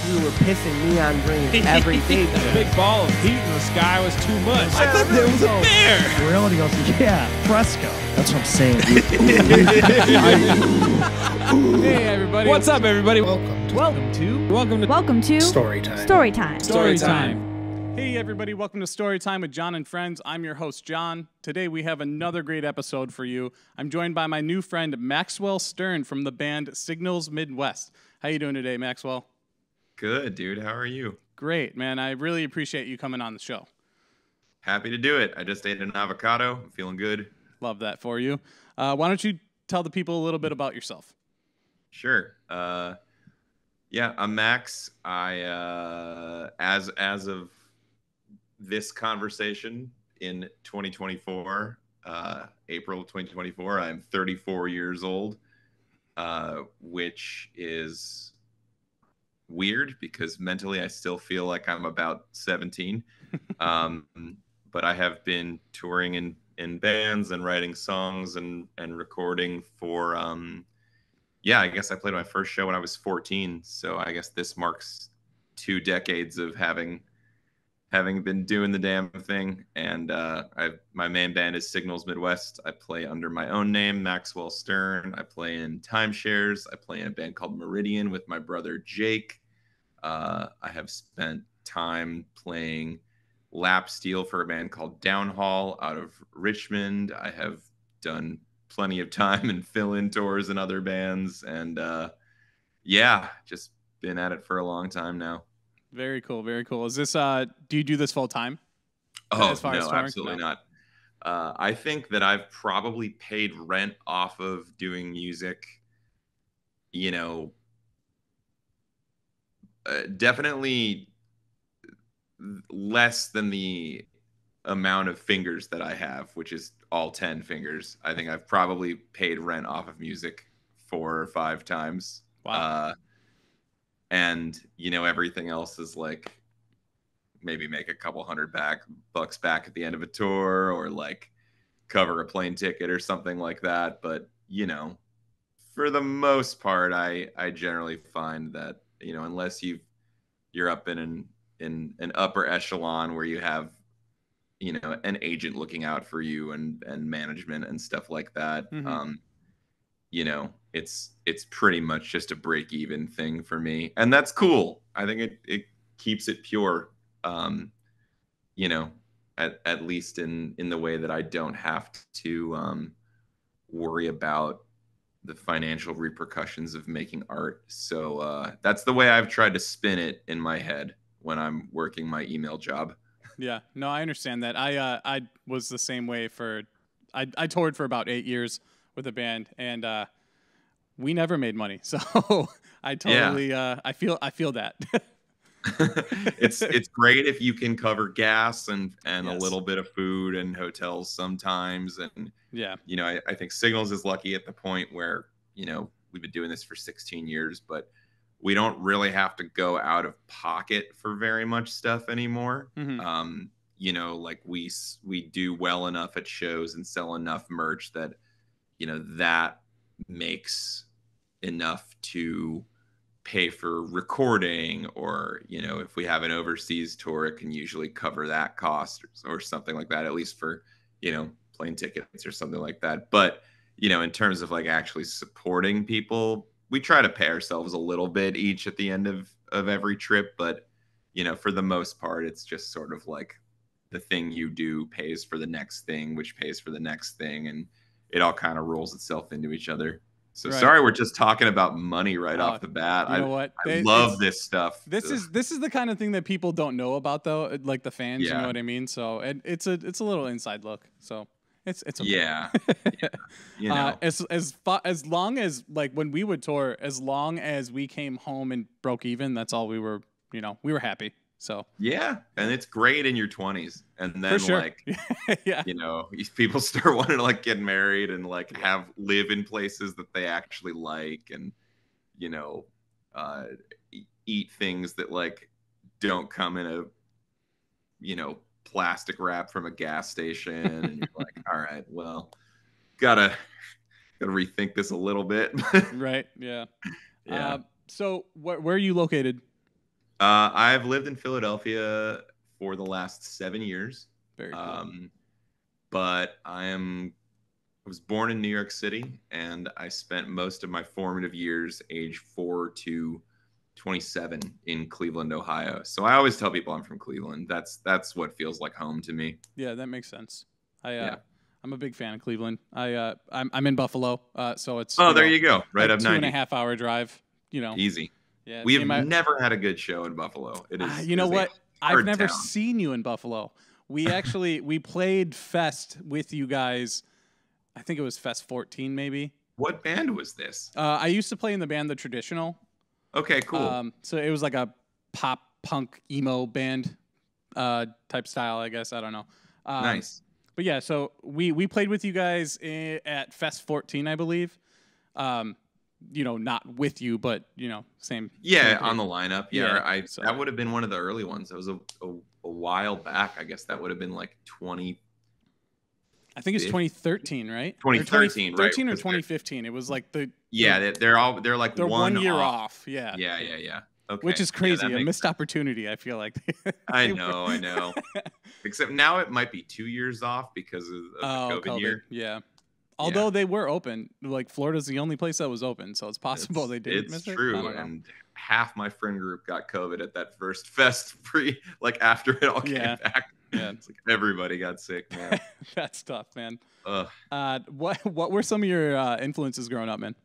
we were pissing neon green every day. The big ball of heat in the sky was too much. I thought there was a bear. Reality goes, yeah, fresco. That's what I'm saying. Hey, everybody. What's up, everybody? Welcome to StouryTime. StouryTime. Hey, everybody. Welcome to StouryTime with John and Friends. I'm your host, John. Today, we have another great episode for you. I'm joined by my new friend, Maxwell Stern from the band Signals Midwest. How you doing today, Maxwell? Good, dude. How are you? Great, man. I really appreciate you coming on the show. Happy to do it. I just ate an avocado. I'm feeling good. Love that for you. Why don't you tell the people a little bit about yourself? Sure. Yeah, I'm Max. I as of this conversation in 2024, April 2024, I'm 34 years old, which is weird because mentally I still feel like I'm about 17. But I have been touring in bands and writing songs and recording for I guess I played my first show when I was 14. So I guess this marks 2 decades of having been doing the damn thing. And my main band is Signals Midwest. I play under my own name, Maxwell Stern. I play in Timeshares. I play in a band called Meridian with my brother Jake. I have spent time playing lap steel for a band called Downhaul out of Richmond. I have done plenty of time and fill-in tours in other bands. And just been at it for a long time now. Very cool. Very cool. Is this, do you do this full time? Oh, no, absolutely not. I think that I've probably paid rent off of doing music, definitely less than the amount of fingers that I have, which is all 10 fingers. I think I've probably paid rent off of music 4 or 5 times. Wow. And everything else is like maybe make a couple $100 back at the end of a tour, or like cover a plane ticket or something like that. But for the most part, I generally find that unless you're up in an upper echelon where you have an agent looking out for you and management and stuff like that. Mm-hmm. It's pretty much just a break-even thing for me, and that's cool. I think it keeps it pure, at least in the way that I don't have to worry about the financial repercussions of making art. So that's the way I've tried to spin it in my head when I'm working my email job. Yeah, no, I understand that. I was the same way I toured for about 8 years with a band, and we never made money. So I totally, I feel that. It's great if you can cover gas and Yes. a little bit of food and hotels sometimes. And, Yeah. I think Signals is lucky at the point where, we've been doing this for 16 years, but we don't really have to go out of pocket for very much stuff anymore. Mm-hmm. Like we do well enough at shows and sell enough merch that, that makes enough to pay for recording, or, if we have an overseas tour, it can usually cover that cost or something like that, at least for, plane tickets or something like that. But, in terms of like actually supporting people, we try to pay ourselves a little bit each at the end of every trip. But, for the most part, it's just sort of like the thing you do pays for the next thing, which pays for the next thing. And it all kind of rolls itself into each other. So Right. Sorry, we're just talking about money right off the bat. You know what? I love this stuff. This is the kind of thing that people don't know about, though, like the fans. Yeah. You know what I mean? So it's a little inside look. So it's okay. Yeah. As long as, like, when we would tour, as long as we came home and broke even, that's all we were. We were happy. So yeah, and it's great in your 20s, and then for sure. like Yeah. people start wanting to like get married and like live in places that they actually like, and eat things that like don't come in a plastic wrap from a gas station, and you're like, all right, well, gotta rethink this a little bit. Right. Yeah. Yeah. So where are you located? I've lived in Philadelphia for the last 7 years. Very cool. But I was born in New York City, and I spent most of my formative years, age 4 to 27, in Cleveland, Ohio. So I always tell people I'm from Cleveland. That's what feels like home to me. Yeah, that makes sense. Yeah. I'm a big fan of Cleveland. I'm in Buffalo, so it's there you go, right up 90. 2.5-hour drive. Easy. Yeah, We have never had a you know in Buffalo. It is. You know what? I've never town. seen you in Buffalo. We actually we played Fest with you guys. I think it was Fest 14, maybe. What band was this? I used to play in the band The Traditional. Okay, cool. So it was like a pop punk emo band type style, I guess. I don't know. Nice. But yeah, so we played with you guys at Fest 14, I believe. Not with you, but same. Yeah, same on the lineup. Yeah, so. That would have been one of the early ones. That was a while back. I guess that would have been like 20. I think it's 2013, right? 2013, 2013 or 2015. It was like they're like they're 1 year off. Yeah. Yeah. Okay. Which is crazy. Yeah, A missed opportunity, I feel like. I know. Except now it might be 2 years off because of the COVID year. Yeah. Although they were open, like Florida's the only place that was open, so it's possible they didn't miss it. It's true, and half my friend group got COVID at that first fest after it all came back. Yeah, it's like everybody got sick, man. That's tough, man. What were some of your influences growing up, man?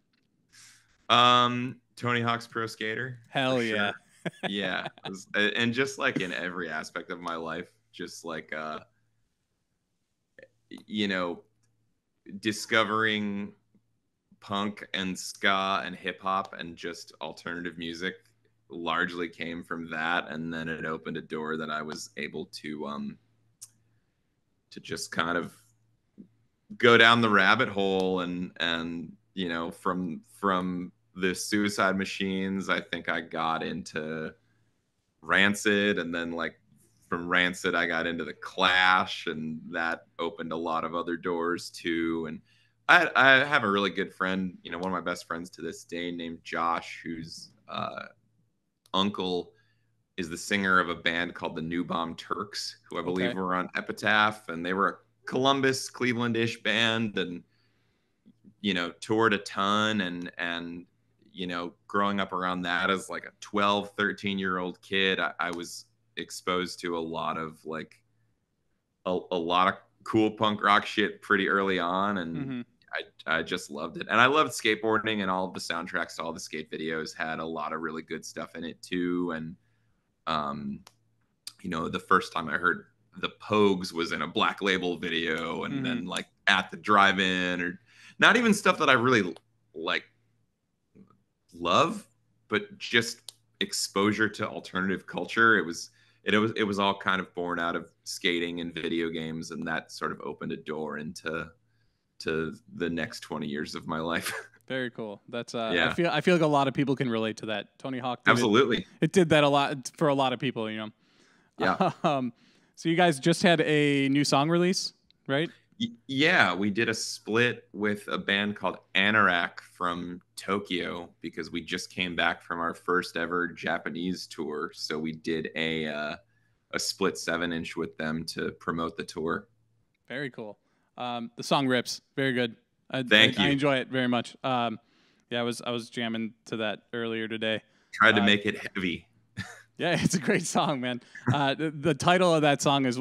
Tony Hawk's Pro Skater. Hell yeah. Sure. Yeah. And just like in every aspect of my life, just like discovering punk and ska and hip hop and just alternative music largely came from that, and then it opened a door that I was able to just kind of go down the rabbit hole and from the Suicide Machines, I think I got into Rancid, and then like from Rancid I got into the Clash, and that opened a lot of other doors too. And I have a really good friend, one of my best friends to this day, named Josh, whose uncle is the singer of a band called the New Bomb Turks, who I believe were on Epitaph, and they were a Columbus, Cleveland-ish band, and toured a ton, and growing up around that as like a 12, 13-year-old kid, I was exposed to a lot of a lot of cool punk rock shit pretty early on, and I just loved it. And I loved skateboarding, and all of the soundtracks to all the skate videos had a lot of really good stuff in it too. And the first time I heard the Pogues was in a Black Label video, and then like at the drive-in, or not even stuff that I really love, but just exposure to alternative culture. It was all kind of born out of skating and video games, and that sort of opened a door into the next 20 years of my life. Very cool. That's I feel like a lot of people can relate to that. Tony Hawk did absolutely. It did that a lot for a lot of people, Yeah. So you guys just had a new song release, right? Yeah, we did a split with a band called Anorak from Tokyo because we just came back from our first ever Japanese tour. So we did a split 7-inch with them to promote the tour. Very cool. The song rips. Very good. Thank you. I enjoy it very much. I was jamming to that earlier today. Tried to make it heavy. Yeah, it's a great song, man. The title of that song is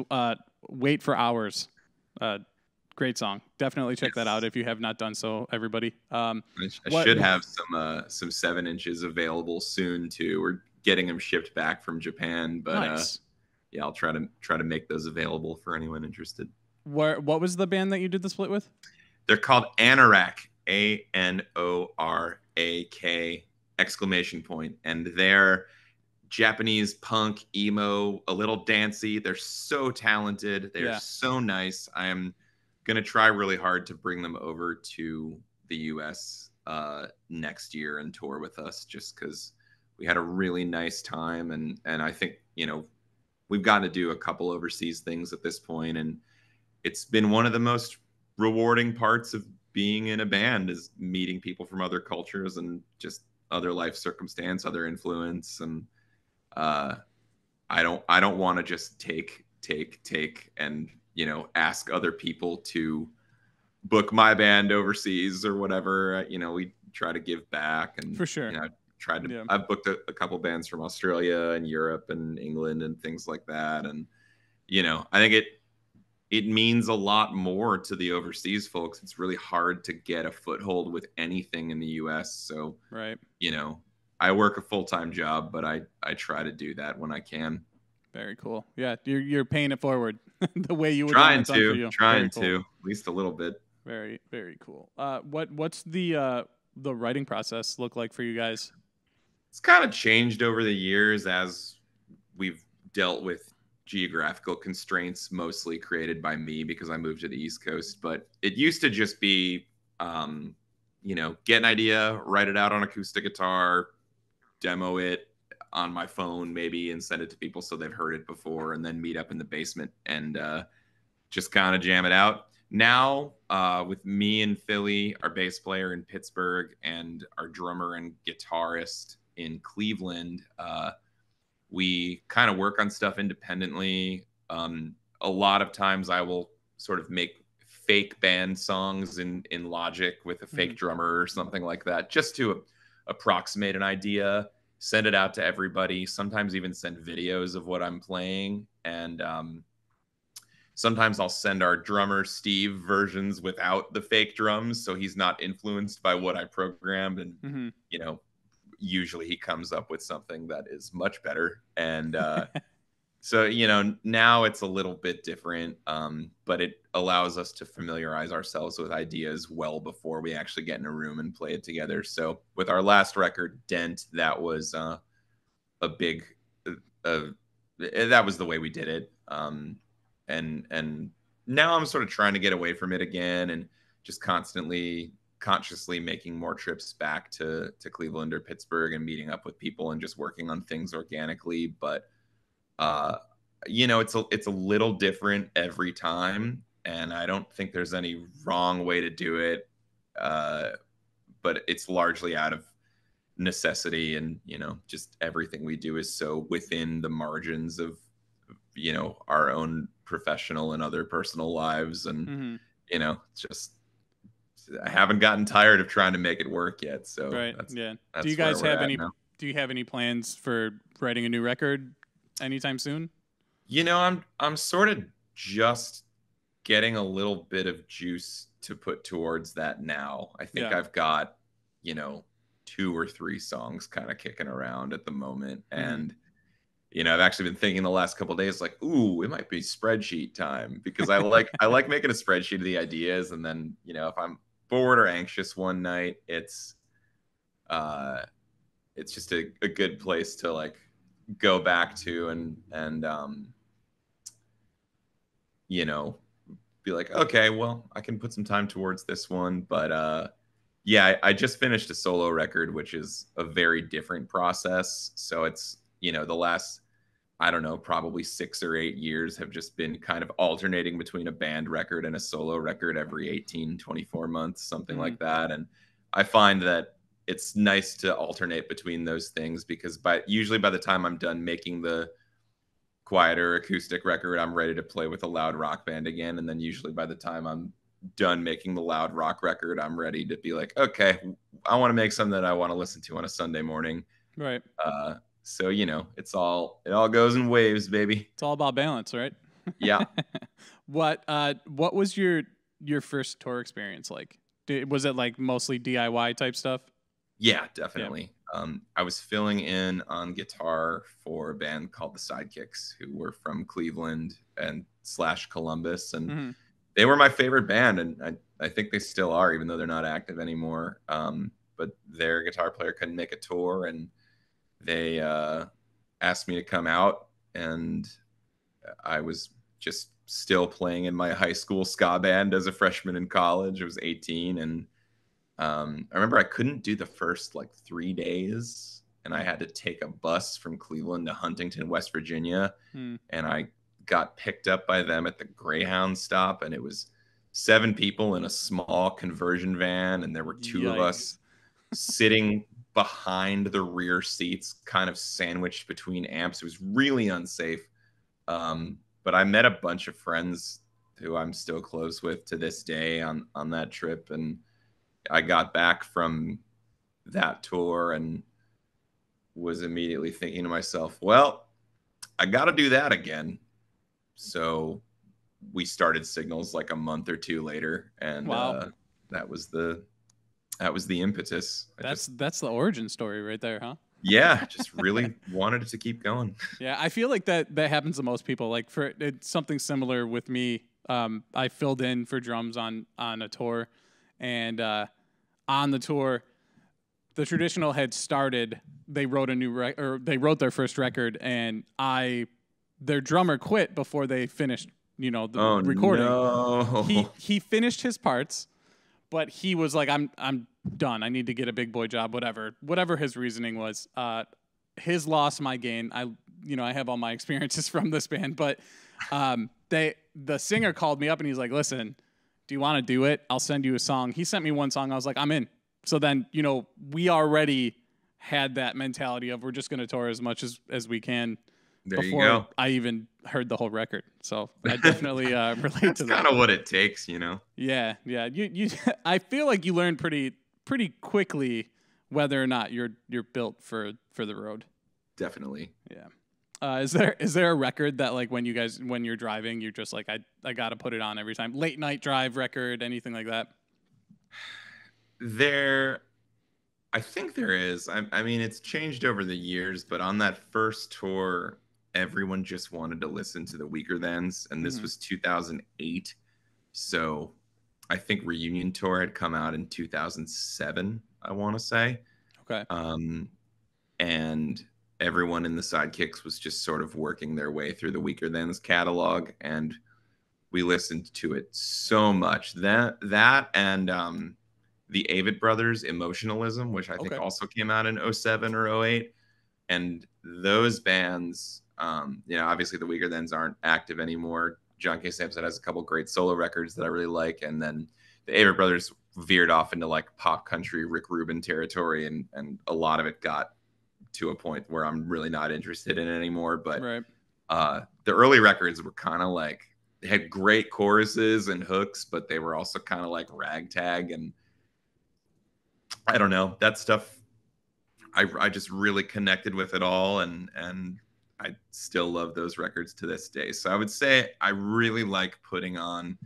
"Wait for Hours." Great song. Definitely check that out if you have not done so, everybody. I should have some 7-inches available soon too. We're getting them shipped back from Japan, but nice. I'll try to make those available for anyone interested. What was the band that you did the split with? They're called Anorak, ANORAK ! And they're Japanese punk, emo, a little dancey. They're so talented. They're so nice. I am gonna try really hard to bring them over to the US next year and tour with us, just because we had a really nice time, and I think we've gotten to do a couple overseas things at this point, and it's been one of the most rewarding parts of being in a band is meeting people from other cultures and just other life circumstance, other influence, and uh, I don't want to just take and, ask other people to book my band overseas or whatever. We try to give back, and For sure. Yeah. I've booked a couple bands from Australia and Europe and England and things like that. And, I think it means a lot more to the overseas folks. It's really hard to get a foothold with anything in the US. So, right. I work a full-time job, but I try to do that when I can. Very cool. Yeah, you're paying it forward the way you would Trying want it done for you. to, at least a little bit. Very, very cool. What's the writing process look like for you guys? It's kind of changed over the years as we've dealt with geographical constraints, mostly created by me because I moved to the East Coast. But it used to just be, get an idea, write it out on acoustic guitar, demo it on my phone maybe, and send it to people so they've heard it before, and then meet up in the basement and just kind of jam it out. Now, with me in Philly, our bass player in Pittsburgh, and our drummer and guitarist in Cleveland, we kind of work on stuff independently. A lot of times I will sort of make fake band songs in Logic with a fake drummer or something like that, just to approximate an idea, send it out to everybody, sometimes even send videos of what I'm playing. And sometimes I'll send our drummer Steve versions without the fake drums, so he's not influenced by what I programmed. And, usually he comes up with something that is much better. And so, now it's a little bit different, but it allows us to familiarize ourselves with ideas well before we actually get in a room and play it together. So with our last record, Dent, that was a big, that was the way we did it. And now I'm sort of trying to get away from it again, and just consciously making more trips back to Cleveland or Pittsburgh and meeting up with people and just working on things organically. But it's a little different every time, and I don't think there's any wrong way to do it. But it's largely out of necessity, and just everything we do is so within the margins of our own professional and other personal lives. And just I haven't gotten tired of trying to make it work yet. So right. That's do you guys have any now. Do you have any plans for writing a new record anytime soon? I'm sort of just getting a little bit of juice to put towards that now. I think I've got 2 or 3 songs kind of kicking around at the moment. And I've actually been thinking the last couple of days, like, ooh, it might be spreadsheet time, because I like making a spreadsheet of the ideas. And then, if I'm bored or anxious one night, it's just a good place to like go back to and be like, okay, well, I can put some time towards this one. But I just finished a solo record, which is a very different process. So it's, the last, I don't know, probably 6 or 8 years have just been kind of alternating between a band record and a solo record every 18, 24 months, something like that. And I find that it's nice to alternate between those things, because usually by the time I'm done making the quieter acoustic record, I'm ready to play with a loud rock band again. And then usually by the time I'm done making the loud rock record, I'm ready to be like, okay, I want to make something that I want to listen to on a Sunday morning. Right. So, it all goes in waves, baby. It's all about balance, right? Yeah. What was your first tour experience like? Was it like mostly DIY type stuff? Yeah, definitely. Yeah. I was filling in on guitar for a band called the Sidekicks, who were from Cleveland and / Columbus. And they were my favorite band. And I think they still are, even though they're not active anymore. But their guitar player couldn't make a tour, and they asked me to come out, and I was just still playing in my high school ska band as a freshman in college. I was 18, and I remember I couldn't do the first 3 days, and I had to take a bus from Cleveland to Huntington, West Virginia, and I got picked up by them at the Greyhound stop, and it was 7 people in a small conversion van, and there were 2 of us sitting behind the rear seats, kind of sandwiched between amps. It was really unsafe. But I met a bunch of friends who I'm still close with to this day on that trip. And I got back from that tour and was immediately thinking to myself, well, I got to do that again. So we started Signals like a month or two later, and wow. that was the impetus. That's the origin story right there, huh? Yeah, just really wanted it to keep going. Yeah, I feel like that happens to most people. Like it's something similar with me. I filled in for drums on a tour, and on the tour, the Traditional had started. They wrote they wrote their first record, and their drummer quit before they finished. The recording. No. He finished his parts, but he was like, I'm done. I need to get a big boy job. Whatever his reasoning was. His loss, my gain. I have all my experiences from this band, but the singer called me up and he's like, listen, do you want to do it? I'll send you a song. He sent me one song. I was like, I'm in. So then, we already had that mentality of we're just going to tour as much as we can before I even heard the whole record. So I definitely relate to that. That's kind of what it takes, Yeah. You I feel like you learn pretty quickly whether or not you're built for the road. Definitely. Yeah. Is there a record that like when you're driving, you're just like I got to put it on every time? Late night drive record, anything like that? I think there is. I mean, it's changed over the years, but on that first tour, everyone just wanted to listen to the Weaker Thans, and this was 2008. So I think Reunion Tour had come out in 2007, I want to say. Okay. And everyone in the Sidekicks was just sort of working their way through the Weaker Thans catalog, and we listened to it so much. That and the Avett Brothers' Emotionalism, which I think also came out in 07 or 08. And those bands, obviously the Weaker Thans aren't active anymore. John K. Samson has a couple great solo records that I really like. And then the Avett Brothers veered off into like pop country Rick Rubin territory. And a lot of it got to a point where I'm really not interested in it anymore. But the early records were kind of like, they had great choruses and hooks, but they were also kind of like ragtag. And I don't know, that stuff, I just really connected with it all, and I still love those records to this day. So I would say I really like putting on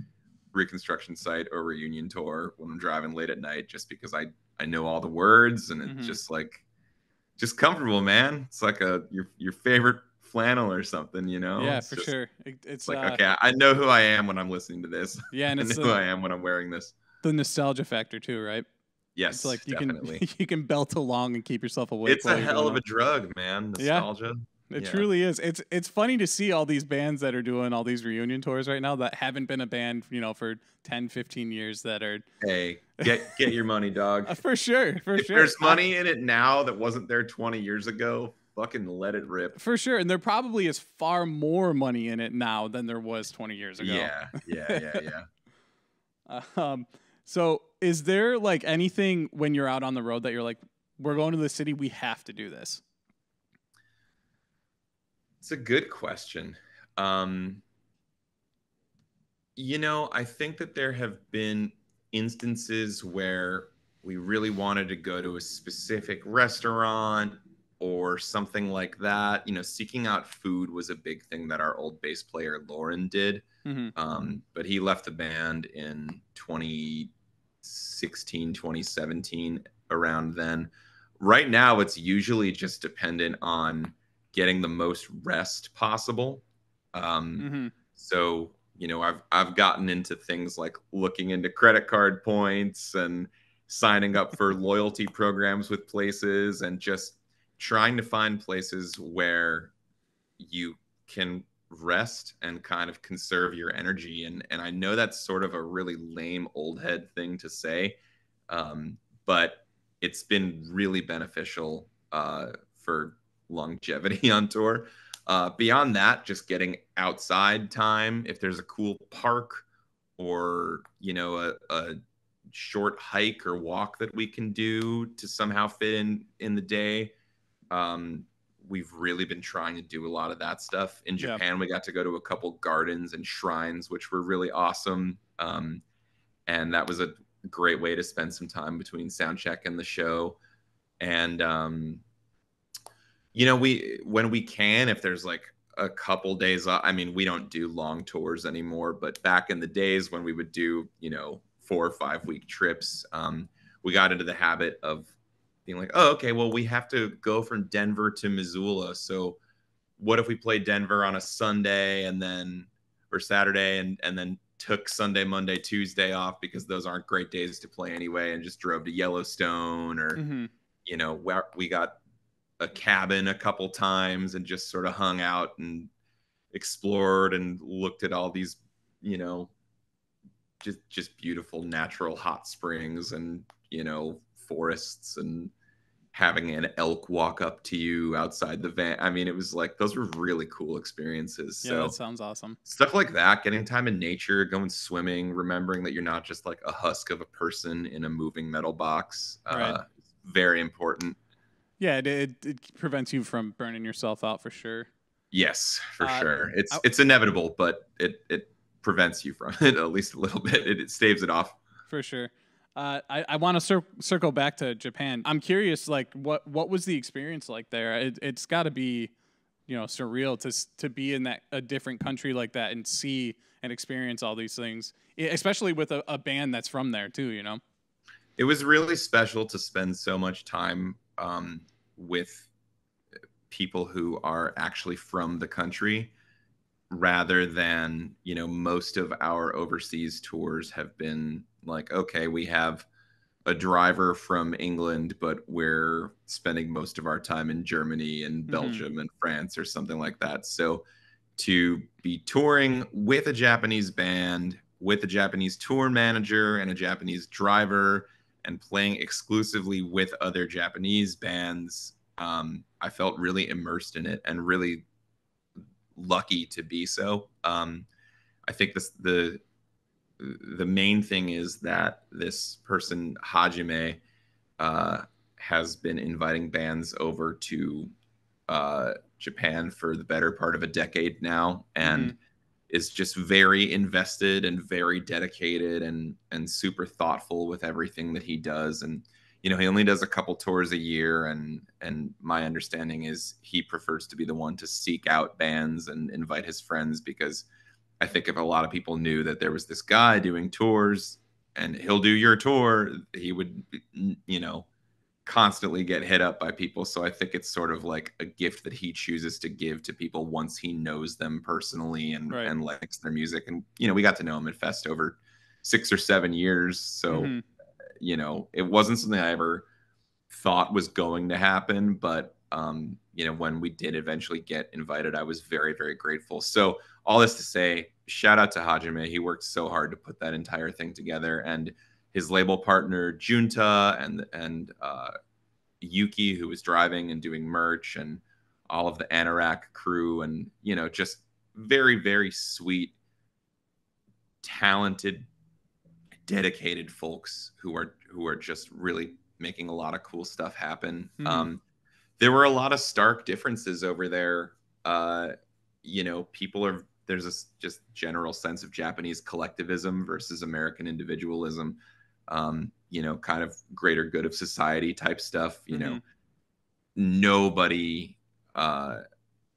Reconstruction Site or Reunion Tour when I'm driving late at night, just because I know all the words, and it's just comfortable, man. It's like your favorite flannel or something, Yeah, it's for just, sure. It's like, okay, I know who I am when I'm listening to this. Yeah, and it's who I am when I'm wearing this. The nostalgia factor too, right? Yes, it's like definitely. you can belt along and keep yourself awake. It's a hell of a drug, man. Nostalgia. Yeah, it truly is. It's funny to see all these bands that are doing all these reunion tours right now that haven't been a band, for 10, 15 years that are. Hey, get your money, dog. For sure. If there's money in it now that wasn't there 20 years ago, fucking let it rip. For sure. And there probably is far more money in it now than there was 20 years ago. Yeah. So is there like anything when you're out on the road that you're like, we're going to the city, we have to do this? It's a good question. I think that there have been instances where we really wanted to go to a specific restaurant or something like that. Seeking out food was a big thing that our old bass player Lauren did. But he left the band in 2016, 2017, around then. Right now, it's usually just dependent on getting the most rest possible. So, I've gotten into things like looking into credit card points and signing up for loyalty programs with places, and just trying to find places where you can rest and kind of conserve your energy. And I know that's sort of a really lame old head thing to say, but it's been really beneficial for longevity on tour. Beyond that, just getting outside time. If there's a cool park or, a short hike or walk that we can do to somehow fit in the day. We've really been trying to do a lot of that stuff. In Japan, we got to go to a couple gardens and shrines, which were really awesome. And that was a great way to spend some time between sound check and the show. And, when we can, if there's like a couple days off, I mean, we don't do long tours anymore, but back in the days when we would do, 4 or 5 week trips, we got into the habit of being like, oh, okay, well, we have to go from Denver to Missoula. So what if we play Denver on a Sunday or Saturday and then took Sunday, Monday, Tuesday off because those aren't great days to play anyway, and just drove to Yellowstone or, we got a cabin a couple times and just sort of hung out and explored and looked at all these, just beautiful natural hot springs and, forests, and having an elk walk up to you outside the van. I mean, it was like, those were really cool experiences. Yeah, so that sounds awesome. Stuff like that, getting time in nature, going swimming, remembering that you're not just like a husk of a person in a moving metal box. Right. Very important. Yeah, it prevents you from burning yourself out for sure. Yes, for sure. It's inevitable, but it prevents you from it at least a little bit. It staves it off. For sure. I want to circle back to Japan. I'm curious, like, what was the experience like there? It's got to be, surreal to be in a different country like that and see and experience all these things, especially with a band that's from there too. It was really special to spend so much time with people who are actually from the country, rather than, most of our overseas tours have been like, okay, we have a driver from England, but we're spending most of our time in Germany and Belgium and France or something like that. So to be touring with a Japanese band, with a Japanese tour manager and a Japanese driver, and playing exclusively with other Japanese bands, I felt really immersed in it and really lucky to be so. I think the main thing is that this person, Hajime, has been inviting bands over to Japan for the better part of a decade now, and is just very invested and very dedicated and super thoughtful with everything that he does. And he only does a couple tours a year, and my understanding is he prefers to be the one to seek out bands and invite his friends, because I think if a lot of people knew that there was this guy doing tours and he'll do your tour, he would, constantly get hit up by people. So I think it's sort of like a gift that he chooses to give to people once he knows them personally and likes their music. And, we got to know him at Fest over 6 or 7 years. So, it wasn't something I ever thought was going to happen, but, when we did eventually get invited, I was very, very grateful. So all this to say, shout out to Hajime. He worked so hard to put that entire thing together, and his label partner Junta and Yuki, who was driving and doing merch, and all of the Anorak crew, and just very, very sweet, talented, dedicated folks who are just really making a lot of cool stuff happen. There were a lot of stark differences over there. There's this just general sense of Japanese collectivism versus American individualism, kind of greater good of society type stuff. Nobody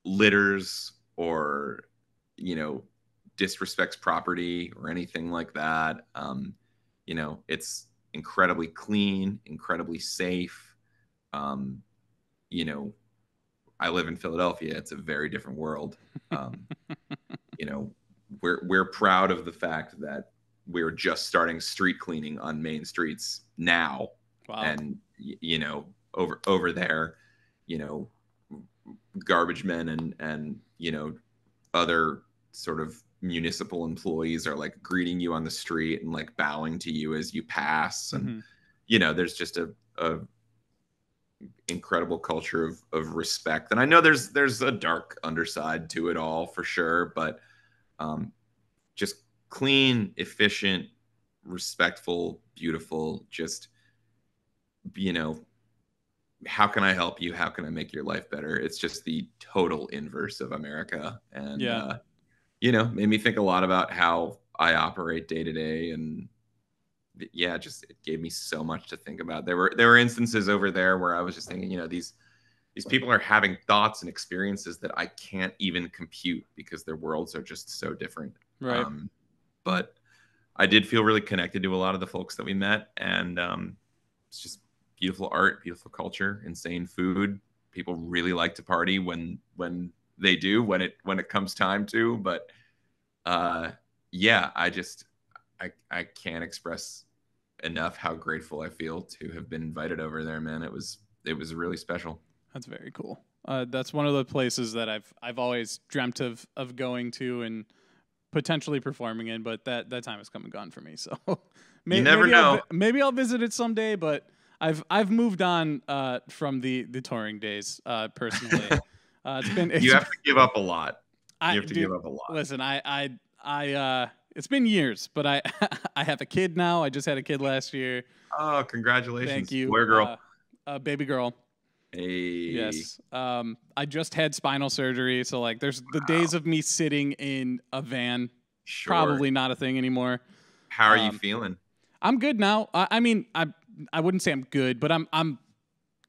litters or, disrespects property or anything like that. It's incredibly clean, incredibly safe. I live in Philadelphia. It's a very different world. We're proud of the fact that we're just starting street cleaning on main streets now. Wow. And, over there, garbage men and other sort of municipal employees are like greeting you on the street and like bowing to you as you pass. And, there's just a incredible culture of respect. And I know there's a dark underside to it all for sure, but just clean, efficient, respectful beautiful, just, you know, how can I help you? How can I make your life better? It's just the total inverse of America. And, Yeah. Made me think a lot about how I operate day to day. And yeah, just it gave me so much to think about. There were instances over there where I was just thinking, these people are having thoughts and experiences that I can't even compute because their worlds are just so different. Right. But I did feel really connected to a lot of the folks that we met, and it's just beautiful art, beautiful culture, insane food. People really like to party when they do, when it comes time to. But yeah, I can't express enough how grateful I feel to have been invited over there, man. It was really special. That's very cool. That's one of the places that I've always dreamt of going to and potentially performing in, but that time has come and gone for me. So You never know. Maybe I'll visit it someday, but I've moved on from the touring days personally. You have to give up a lot. You have to give up a lot. Listen, I it's been years, but I I have a kid now. I just had a kid last year. Oh, congratulations. Thank you. Boy or girl? Baby girl. Hey. Yes. I just had spinal surgery, so like there's the days of me sitting in a van. Sure. Probably not a thing anymore. How are you feeling? I'm good now. I mean, I wouldn't say I'm good, but I'm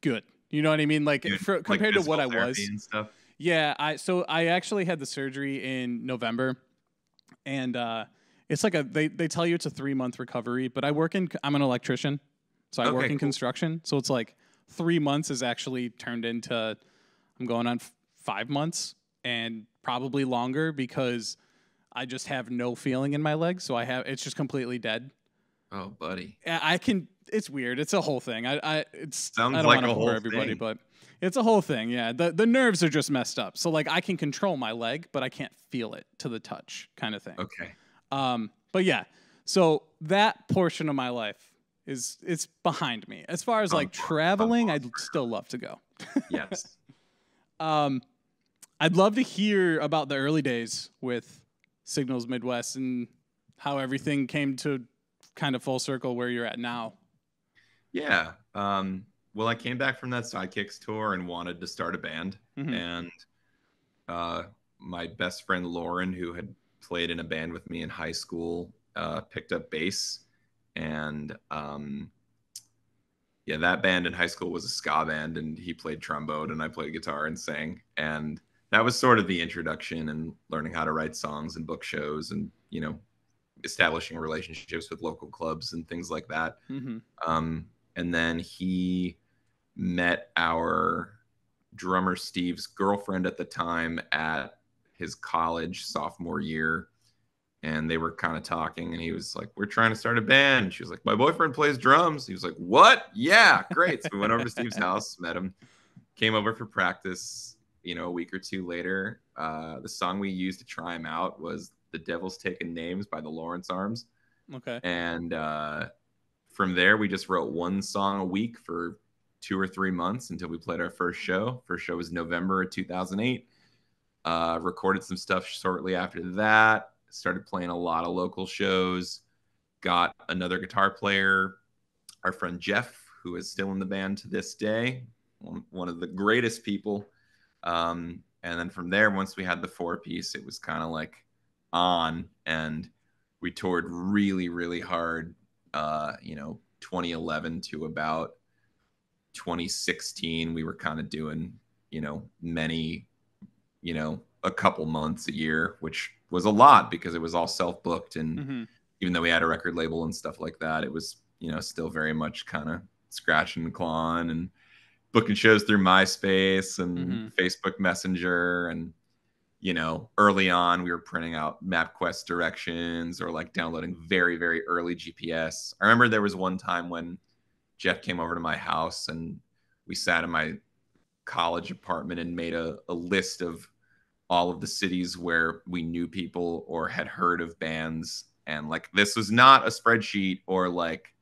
good. You know what I mean? Like compared to what I was. And stuff? Yeah, I actually had the surgery in November, and it's like they tell you it's a 3-month recovery, but I'm an electrician, so I work in construction, so it's like 3 months is actually turned into I'm going on 5 months and probably longer because I just have no feeling in my legs, so it's just completely dead. Oh, buddy. It's weird. It's a whole thing. Sounds I don't like want to a whole bore everybody, thing. but it's a whole thing. Yeah. The nerves are just messed up. So like I can control my leg, but I can't feel it to the touch kind of thing. Okay. But yeah. So that portion of my life it's behind me. As far as like traveling, I'd still love to go. Yes. I'd love to hear about the early days with Signals Midwest and how everything came to kind of full circle where you're at now. Yeah. Well, I came back from that Sidekicks tour and wanted to start a band. Mm-hmm. And my best friend Lauren, who had played in a band with me in high school, picked up bass. And yeah, that band in high school was a ska band, and he played trombone and I played guitar and sang. And that was sort of the introduction and learning how to write songs and book shows and, establishing relationships with local clubs and things like that. Mm-hmm. And then he met our drummer Steve's girlfriend at the time at his college sophomore year. And they were kind of talking, and he was like, we're trying to start a band. And she was like, my boyfriend plays drums. He was like, what? Yeah, great. So we went over to Steve's house, met him, came over for practice, a week or two later. The song we used to try him out was The Devil's Taken Names by the Lawrence Arms. Okay. And from there, we just wrote one song a week for 2 or 3 months until we played our first show. First show was November of 2008. Recorded some stuff shortly after that. Started playing a lot of local shows. Got another guitar player, our friend Jeff, who is still in the band to this day. One of the greatest people. And then from there, once we had the 4-piece, it was kind of like on, and we toured really, really hard, 2011 to about 2016. We were kind of doing, many, a couple months a year, which was a lot because it was all self-booked. And Mm-hmm. even though we had a record label and stuff like that, it was, still very much kind of scratching and clawing and booking shows through MySpace and Mm-hmm. Facebook Messenger. And, early on we were printing out MapQuest directions or like downloading very, very early GPS. I remember there was one time when Jeff came over to my house and we sat in my college apartment and made a list of all of the cities where we knew people or had heard of bands. And like, this was not a spreadsheet or like,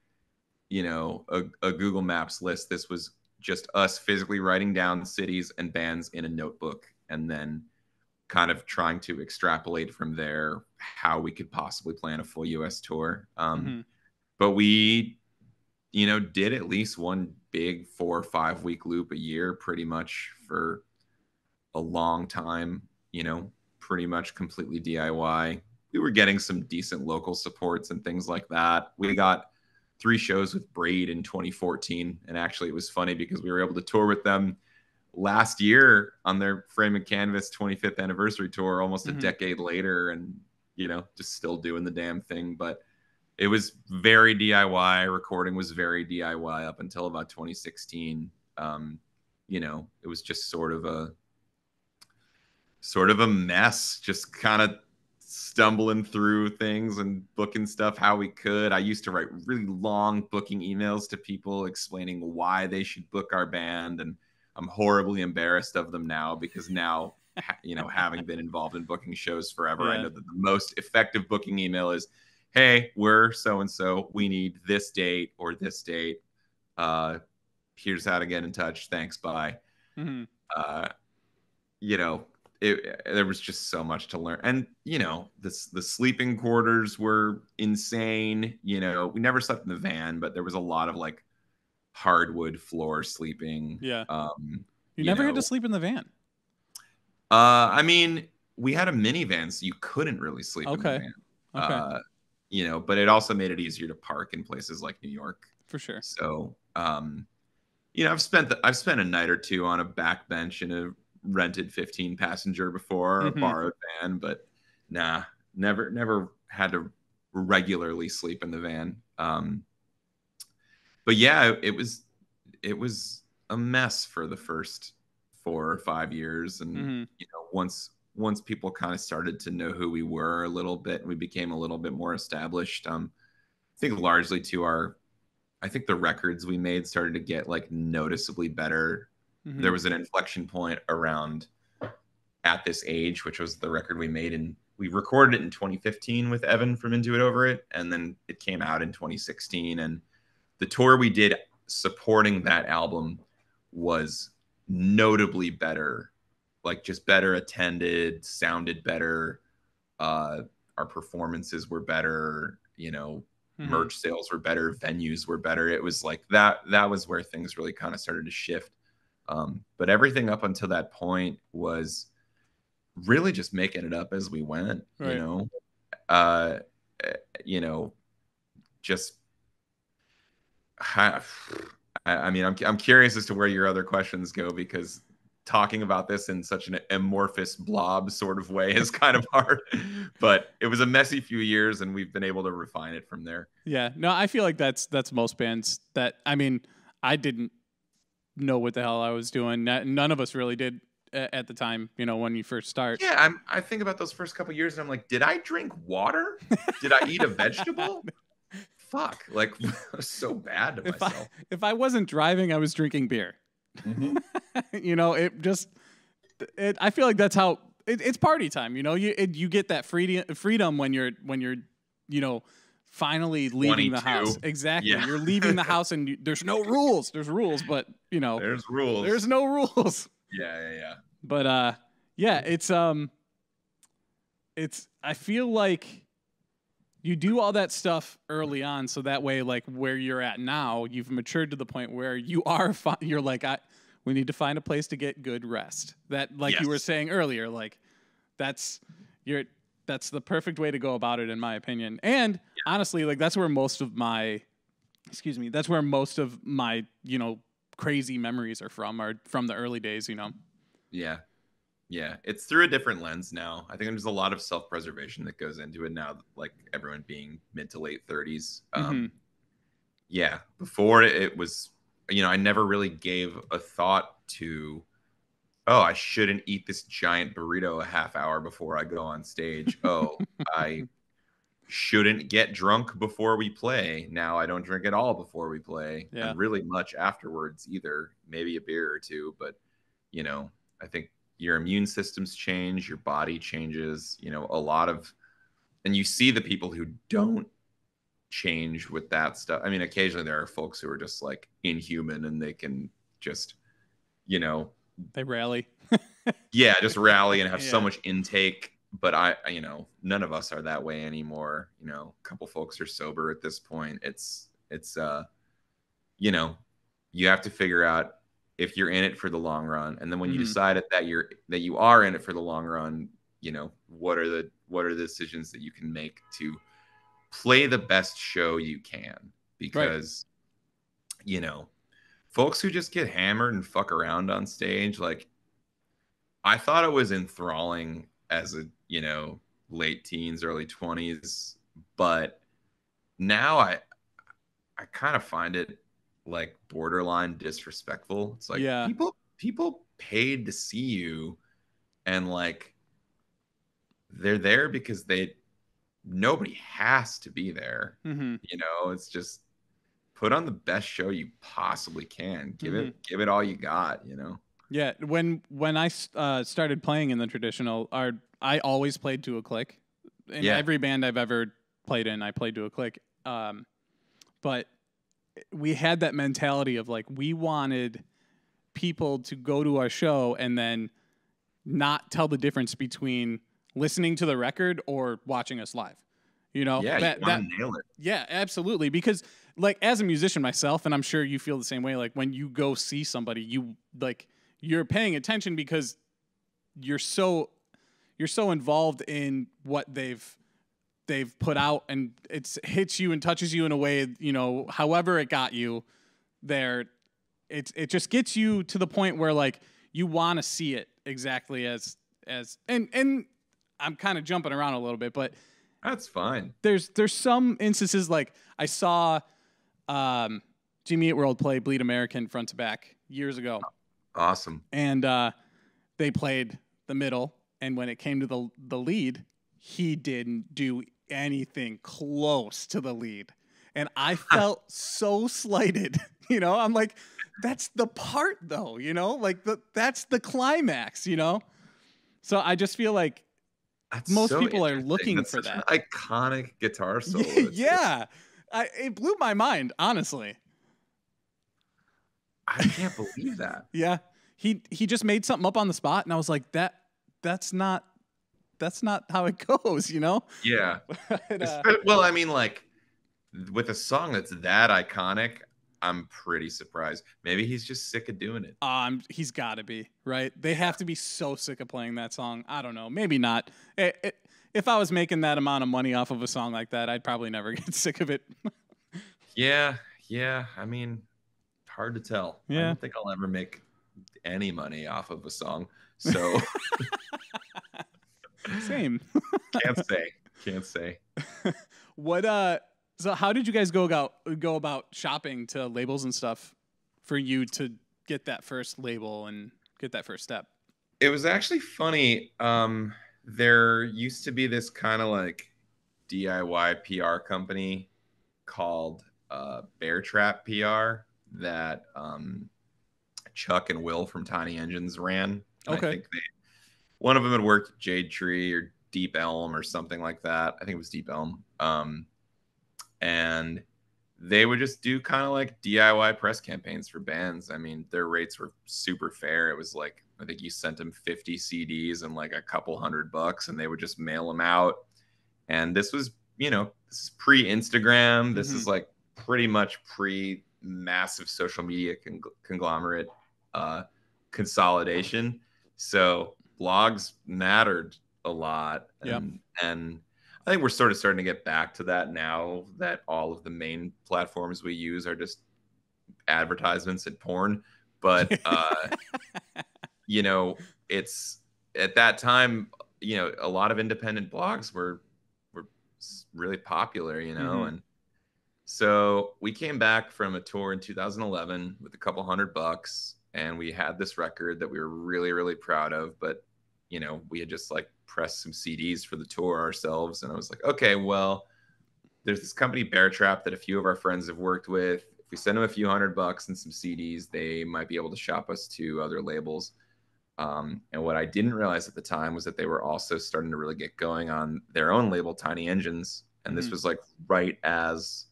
a Google Maps list. This was just us physically writing down cities and bands in a notebook and then kind of trying to extrapolate from there how we could possibly plan a full US tour. Mm-hmm. but we, did at least one big 4 or 5 week loop a year, pretty much for a long time, pretty much completely DIY. We were getting some decent local supports and things like that. We got 3 shows with Braid in 2014. And actually it was funny because we were able to tour with them last year on their Frame and Canvas 25th anniversary tour, almost a decade later, and, just still doing the damn thing. But it was very DIY. Recording was very DIY up until about 2016. It was just sort of a mess, just kind of stumbling through things and booking stuff how we could. I used to write really long booking emails to people explaining why they should book our band, and I'm horribly embarrassed of them now because now, having been involved in booking shows forever, I know that the most effective booking email is, hey, we're so-and-so, we need this date or this date. Here's how to get in touch. Thanks, bye. There was just so much to learn. And, the sleeping quarters were insane. We never slept in the van, but there was a lot of like hardwood floor sleeping. Yeah. You never had to sleep in the van. I mean, we had a minivan, so you couldn't really sleep in the van. Okay. But it also made it easier to park in places like New York. For sure. So, I've spent a night or two on a back bench in a rented 15 passenger before, a borrowed van, but never had to regularly sleep in the van. But yeah, it was a mess for the first 4 or 5 years. And, once people kind of started to know who we were a little bit, we became a little bit more established. I think largely I think the records we made started to get like noticeably better. There was an inflection point around At This Age, which was the record we made, and we recorded it in 2015 with Evan from Into It Over It, and then it came out in 2016. And the tour we did supporting that album was notably better, like just better attended, sounded better. Our performances were better, merch sales were better, venues were better. It was like that was where things really kind of started to shift. But everything up until that point was really just making it up as we went, right. Just, I mean, I'm curious as to where your other questions go, because talking about this in such an amorphous blob sort of way is kind of hard, but it was a messy few years and we've been able to refine it from there. Yeah, no, I feel like that's most bands I didn't know what the hell I was doing. None of us really did at the time, when you first start. Yeah, I think about those first couple years and I'm like, did I drink water? Did I eat a vegetable? Fuck, like I was so bad to myself. If I wasn't driving, I was drinking beer. I feel like that's how it's party time. You get that freedom when you're finally leaving 22. The house. Exactly. Yeah. You're leaving the house and there's no rules. There's rules, but there's rules. There's no rules. Yeah. But it's I feel like you do all that stuff early on, so that way, like where you're at now, you've matured to the point where you are. You're like, we need to find a place to get good rest. That, like you were saying earlier, like that's the perfect way to go about it, in my opinion. And honestly, like that's where most of my crazy memories are from the early days. Yeah, it's through a different lens now. I think there's a lot of self-preservation that goes into it now, like everyone being mid to late 30s. Yeah, before it was, I never really gave a thought to, I shouldn't eat this giant burrito a half hour before I go on stage. I shouldn't get drunk before we play. Now I don't drink at all before we play, and really much afterwards either. Maybe a beer or two, but I think your immune systems change, your body changes, a lot of, and you see the people who don't change with that stuff. I mean, occasionally there are folks who are just like inhuman and they can just, they rally. just rally and have so much intake but none of us are that way anymore. A couple folks are sober at this point. It's you have to figure out if you're in it for the long run, and then when you decide that you are in it for the long run, what are the decisions that you can make to play the best show you can, because folks who just get hammered and fuck around on stage, like, I thought it was enthralling as a late teens, early 20s, but now I kind of find it like borderline disrespectful. It's like, people paid to see you, and like, they're there because nobody has to be there. It's just put on the best show you possibly can. Give it all you got. Yeah, when I started playing in the traditional, I always played to a click. In every band I've ever played in, I played to a click. But we had that mentality of like, we wanted people to go to our show and then not tell the difference between listening to the record or watching us live. Yeah, you want to nail it. Yeah, absolutely. Because like, as a musician myself, and I'm sure you feel the same way, like when you go see somebody, you're paying attention because you're so involved in what they've put out, and it hits you and touches you in a way, however it got you there, it just gets you to the point where like you want to see it exactly as and I'm kind of jumping around a little bit, but that's fine. There's some instances, like I saw Jimmy Eat World play Bleed American front to back years ago. Awesome. And they played the middle, and when it came to the lead, he didn't do anything close to the lead. And I felt so slighted. I'm like, that's the part though, like that's the climax, So I just feel like most people are looking for that. An iconic guitar solo. Yeah. It blew my mind, honestly. I can't believe that. Yeah. He just made something up on the spot, and I was like, that's not how it goes, Yeah. But, well, I mean, like, with a song that's that iconic, I'm pretty surprised. Maybe he's just sick of doing it. He's got to be, right? They have to be so sick of playing that song. I don't know. Maybe not. If I was making that amount of money off of a song like that, I'd probably never get sick of it. Yeah. I mean, hard to tell. Yeah. I don't think I'll ever make any money off of a song. So same. Can't say. So how did you guys go about shopping to labels and stuff for you to get that first label and get that first step? It was actually funny. There used to be this kind of like DIY PR company called Bear Trap PR that Chuck and Will from Tiny Engines ran. Okay. I think one of them had worked at Jade Tree or Deep Elm or something like that. I think it was Deep Elm. And they would just do kind of like DIY press campaigns for bands. I mean, their rates were super fair. It was like, I think you sent them 50 CDs and like a couple $100, and they would just mail them out. And this was, this is pre-Instagram. This is like pretty much pre-massive social media conglomerate consolidation. So blogs mattered a lot. And I think we're sort of starting to get back to that now that all of the main platforms we use are just advertisements and porn. But, it's at that time, a lot of independent blogs were really popular, and so we came back from a tour in 2011 with a couple $100, and we had this record that we were really, really proud of, but we had just like pressed some CDs for the tour ourselves. And I was like, okay, well, there's this company Bear Trap that a few of our friends have worked with. If we send them a few $100 and some CDs, they might be able to shop us to other labels. And what I didn't realize at the time was that they were also starting to really get going on their own label, Tiny Engines. And this was like right as,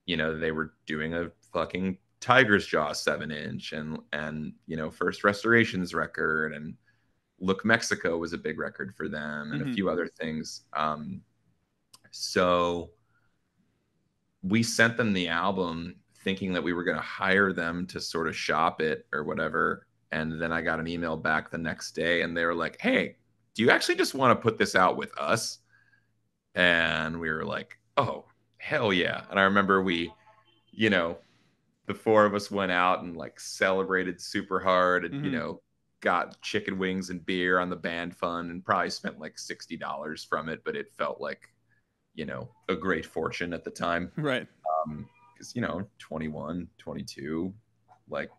they were doing a fucking Tiger's Jaw 7-inch and First Restorations record. And Look Mexico was a big record for them, and a Mhm. few other things. So we sent them the album thinking that we were going to hire them to sort of shop it or whatever. And then I got an email back the next day and they were like, hey, do you actually just want to put this out with us? And we were like, oh, hell yeah. And I remember we, you know, the four of us went out and like celebrated super hard and, you Mhm. know, got chicken wings and beer on the band fund and probably spent like $60 from it. But it felt like, you know, a great fortune at the time. Right. Because, you know, 21, 22, like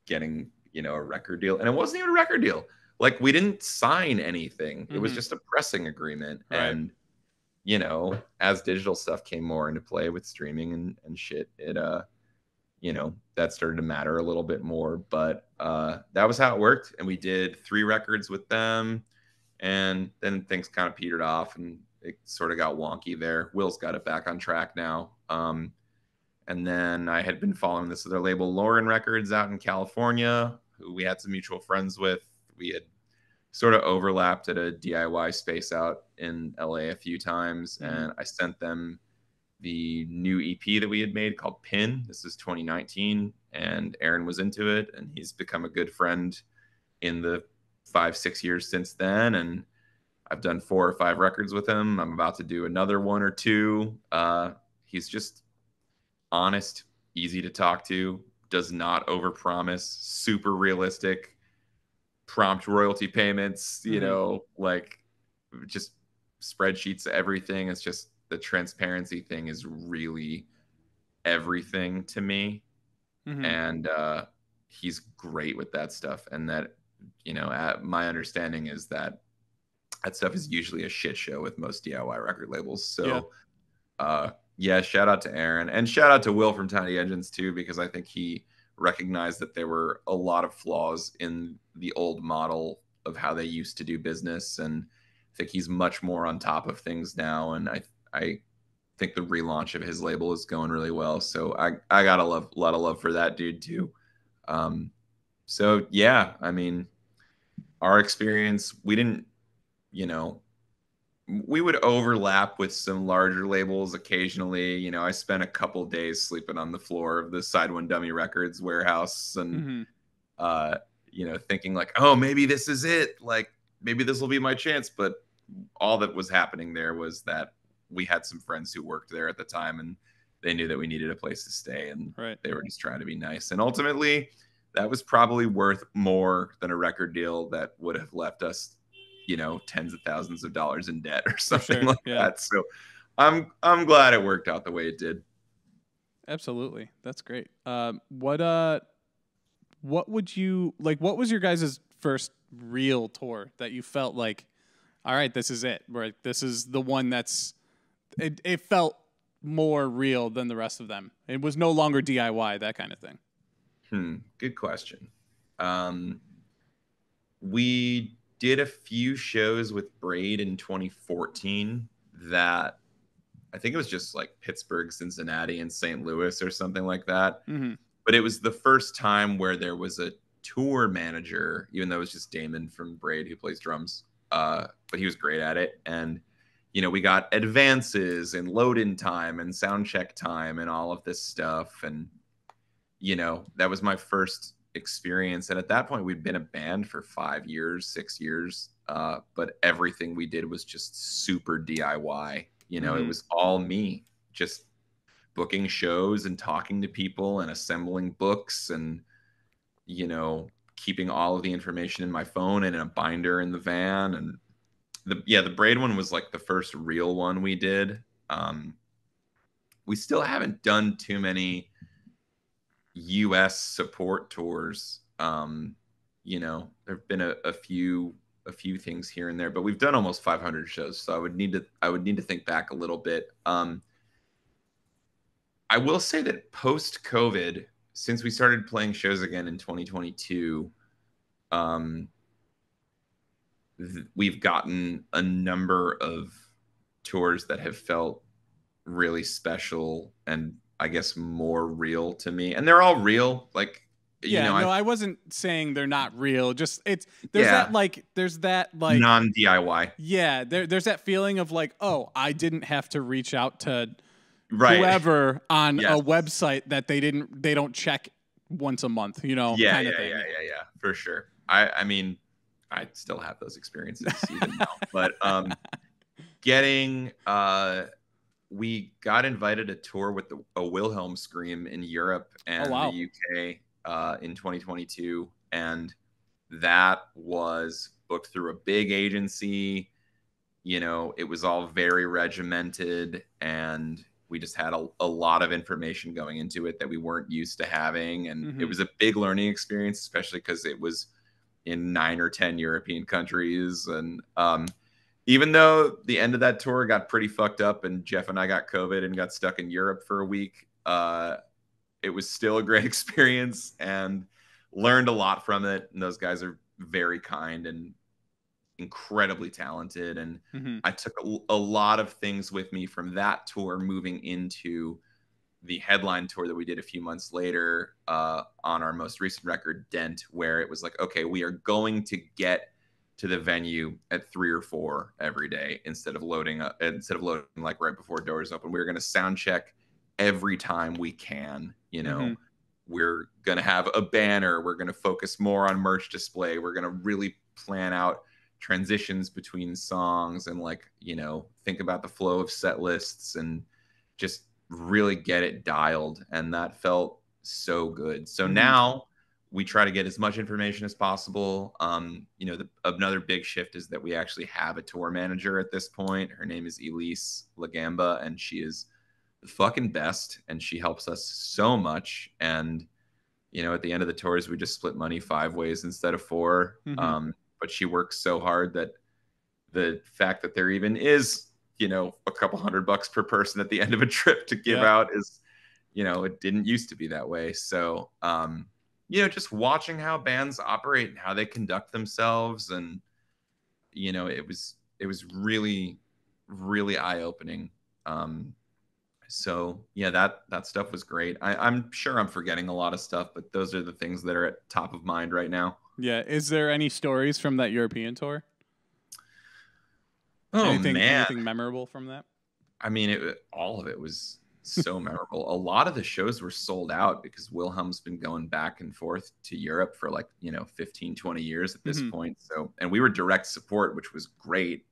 getting, you know, a record deal. And it wasn't even a record deal. Like we didn't sign anything. It was Mhm. just a pressing agreement. Right. And, you know, as digital stuff came more into play with streaming and shit, it, you know, that started to matter a little bit more. But that was how it worked. And we did 3 records with them. And then things kind of petered off and it sort of got wonky there. Will's got it back on track now. And then I had been following this other label, Lauren Records, out in California, who we had some mutual friends with. We had sort of overlapped at a DIY space out in LA a few times. Mhm. And I sent them the new EP that we had made called Pin. This is 2019. And Aaron was into it. And he's become a good friend in the 5-6 years since then. And I've done 4 or 5 records with him. I'm about to do another 1 or 2. He's just honest, easy to talk to, does not overpromise, super realistic, prompt royalty payments, you Mhm. know, like just spreadsheets, everything. It's just the transparency thing is really everything to me. Mhm. And he's great with that stuff. And that, you know, my understanding is that that stuff is usually a shit show with most DIY record labels. Yeah. So yeah, shout out to Aaron and shout out to Will from Tiny Engines too, because I think he recognized that there were a lot of flaws in the old model of how they used to do business. And I think he's much more on top of things now. And I think the relaunch of his label is going really well. So I got a lot of love for that dude too. So yeah, I mean, our experience, we didn't, you know, we would overlap with some larger labels occasionally. You know, I spent a couple days sleeping on the floor of the Side One Dummy Records warehouse and, Mhm. uh, you know, thinking like, oh, maybe this is it. Like, maybe this will be my chance. But all that was happening there was that we had some friends who worked there at the time and they knew that we needed a place to stay and Right. they were just trying to be nice. And ultimately, that was probably worth more than a record deal that would have left us, you know, tens of thousands of dollars in debt or For something sure. like Yeah. that. So I'm glad it worked out the way it did. Absolutely. That's great. What would you like? What was your guys' first real tour that you felt like, all right, this is it. Right, this is the one that's it felt more real than the rest of them. It was no longer DIY, that kind of thing. Good question. We did a few shows with Braid in 2014 that I think it was just like Pittsburgh, Cincinnati, and St. Louis or something like that. Mm-hmm. But it was the first time where there was a tour manager, even though it was just Damon from Braid who plays drums. But he was great at it. And, you know, we got advances and load in time and sound check time and all of this stuff. And, you know, that was my first experience. And at that point, we'd been a band for 5 years, 6 years. But everything we did was just super DIY. You know, it was all me, just booking shows and talking to people and assembling books and, you know, keeping all of the information in my phone and in a binder in the van. And the Braid one was like the first real one we did. We still haven't done too many US support tours. You know, there've been a few things here and there, but we've done almost 500 shows. So I would need to think back a little bit. I will say that post COVID, since we started playing shows again in 2022, we've gotten a number of tours that have felt really special and I guess more real to me. And they're all real. Like, Yeah, know, no, I wasn't saying they're not real. Just there's Yeah. that like non-DIY. yeah, there's that feeling of like, oh, I didn't have to reach out to Right. whoever on Yes. a website that they don't check once a month, you know, Yeah, kind of yeah, thing. yeah, for sure. I mean, I still have those experiences even now. But we got invited to tour with a Wilhelm Scream in Europe and wow. the UK in 2022, and that was booked through a big agency. You know, it was all very regimented, and we just had a lot of information going into it that we weren't used to having, and it was a big learning experience, especially because it was in 9 or 10 European countries. And even though the end of that tour got pretty fucked up and Jeff and I got COVID and got stuck in Europe for a week, it was still a great experience and learned a lot from it. And those guys are very kind and incredibly talented. And I took a lot of things with me from that tour moving into the headline tour that we did a few months later on our most recent record, Dent, where it was like, okay, we are going to get to the venue at 3 or 4 every day instead of loading like right before doors open. We're going to sound check every time we can. You know, we're going to have a banner. We're going to focus more on merch display. We're going to really plan out transitions between songs and, like, you know, think about the flow of set lists and just really get it dialed. And that felt so good. So now we try to get as much information as possible. You know, another big shift is that we actually have a tour manager at this point. Her name is Elise Lagamba, and she is the fucking best, and she helps us so much. And, you know, at the end of the tours, we just split money 5 ways instead of 4. But she works so hard that the fact that there even is, you know, a couple $100 per person at the end of a trip to give out is, you know, it didn't used to be that way. So, you know, just watching how bands operate and how they conduct themselves. And, you know, it was really, really eye-opening. So yeah, that stuff was great. I'm sure I'm forgetting a lot of stuff, but those are the things that are at top of mind right now. Yeah. Is there any stories from that European tour? Oh, anything man. memorable from that? I mean, all of it was so memorable. A lot of the shows were sold out because Wilhelm's been going back and forth to Europe for, like, you know, 15, 20 years at this point. So, and we were direct support, which was great.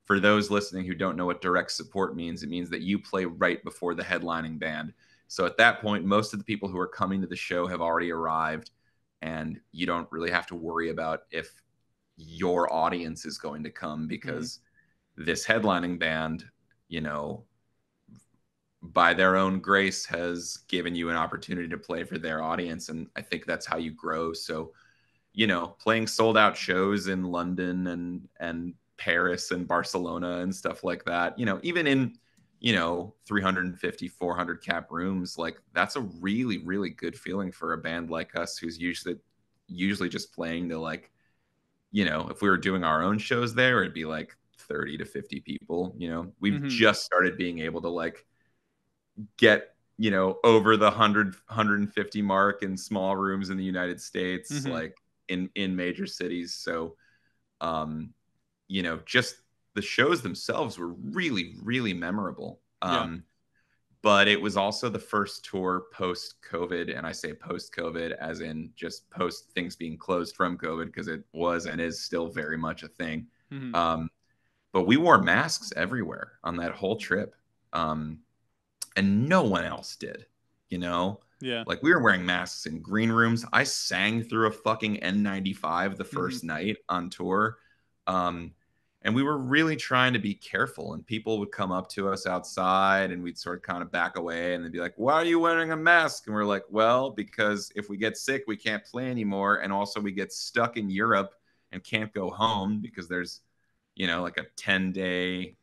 For those listening who don't know what direct support means, it means that you play right before the headlining band. So at that point, most of the people who are coming to the show have already arrived, and you don't really have to worry about if your audience is going to come, because this headlining band, you know, by their own grace, has given you an opportunity to play for their audience. And I think that's how you grow. So, you know, playing sold out shows in London and Paris and Barcelona and stuff like that, you know, even in, you know, 350, 400 cap rooms, like, that's a really, really good feeling for a band like us, who's usually just playing to, like, you know, if we were doing our own shows there, it'd be like 30 to 50 people. You know, we've just started being able to, like, get, you know, over the 150 mark in small rooms in the United States, like in major cities. So, you know, just the shows themselves were really, really memorable. But it was also the first tour post-COVID, and I say post-COVID as in just post things being closed from COVID, because it was and is still very much a thing. But we wore masks everywhere on that whole trip, and no one else did, you know? Yeah. Like, we were wearing masks in green rooms. I sang through a fucking N95 the first night on tour. And we were really trying to be careful, and people would come up to us outside and we'd sort of kind of back away, and they'd be like, "Why are you wearing a mask?" And we're like, "Well, because if we get sick, we can't play anymore. And also we get stuck in Europe and can't go home because there's, you know, like a 10-day,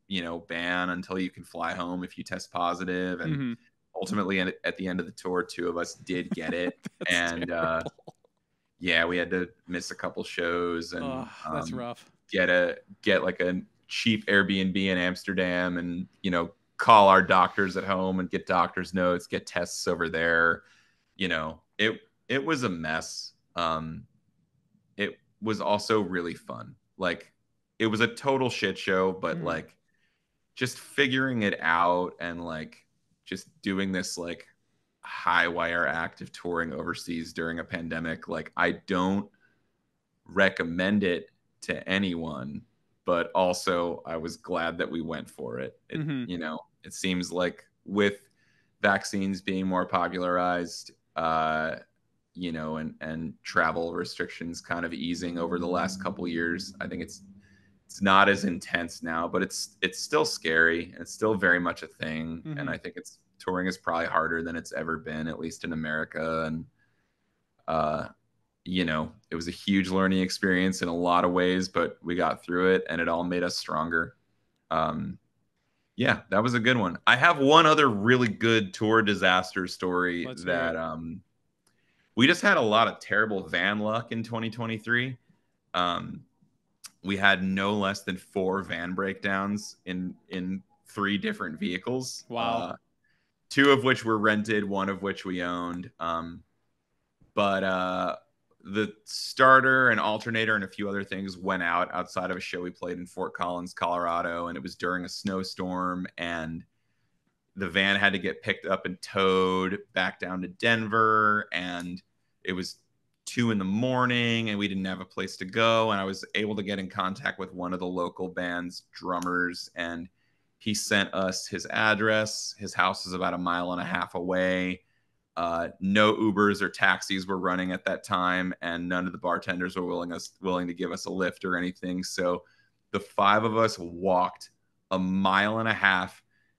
you know, ban until you can fly home if you test positive." And ultimately at the end of the tour, 2 of us did get it. And yeah, we had to miss a couple shows, and that's rough. Get like a cheap Airbnb in Amsterdam, and, you know, call our doctors at home and get doctor's notes, get tests over there. You know, it was a mess. It was also really fun. Like, it was a total shit show, but like just figuring it out and like just doing this like high wire act of touring overseas during a pandemic, like I don't recommend it to anyone, but also I was glad that we went for it. You know, it seems like with vaccines being more popularized, you know, and travel restrictions kind of easing over the last couple years, I think it's not as intense now, but it's still scary. It's still very much a thing. And I think touring is probably harder than it's ever been, at least in America. And, you know, it was a huge learning experience in a lot of ways, but we got through it and it all made us stronger. Yeah, that was a good one. I have one other really good tour disaster story that we just had a lot of terrible van luck in 2023. We had no less than 4 van breakdowns in 3 different vehicles. Wow. 2 of which were rented, 1 of which we owned. But the starter and alternator and a few other things went out outside of a show we played in Fort Collins, Colorado, and it was during a snowstorm, and the van had to get picked up and towed back down to Denver, and it was 2 in the morning and we didn't have a place to go. And I was able to get in contact with one of the local band's drummers, and he sent us his address. His house is about 1.5 miles away. No Ubers or taxis were running at that time, and none of the bartenders were willing to give us a lift or anything. So the 5 of us walked 1.5 miles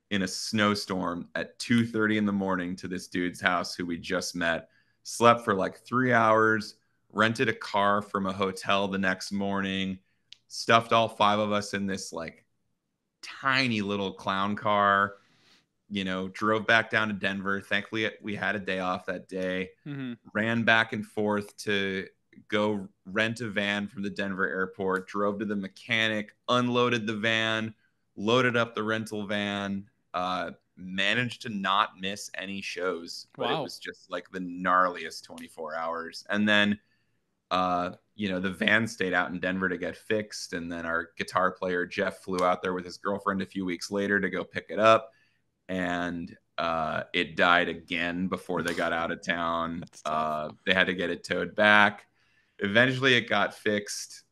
in a snowstorm at 2:30 in the morning to this dude's house who we just met. Slept for like 3 hours, rented a car from a hotel the next morning, stuffed all 5 of us in this like tiny little clown car, you know, drove back down to Denver. Thankfully, we had a day off that day, ran back and forth to go rent a van from the Denver airport, drove to the mechanic, unloaded the van, loaded up the rental van, managed to not miss any shows, but it was just like the gnarliest 24 hours. And then you know, the van stayed out in Denver to get fixed, and then our guitar player Jeff flew out there with his girlfriend a few weeks later to go pick it up, and it died again before they got out of town. They had to get it towed back. Eventually it got fixed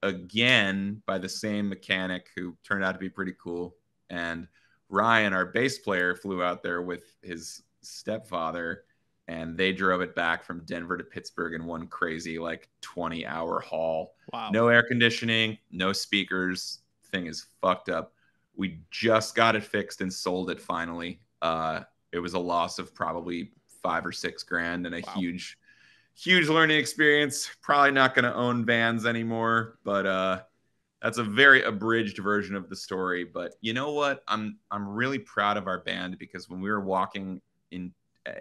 again by the same mechanic who turned out to be pretty cool, and Ryan, our bass player, flew out there with his stepfather, and they drove it back from Denver to Pittsburgh in one crazy like 20-hour haul. Wow. No air conditioning, no speakers. Thing is fucked up. We just got it fixed and sold it finally. It was a loss of probably $5 or $6 grand and a huge learning experience. Probably not going to own vans anymore, but that's a very abridged version of the story. But you know what? I'm really proud of our band, because when we were walking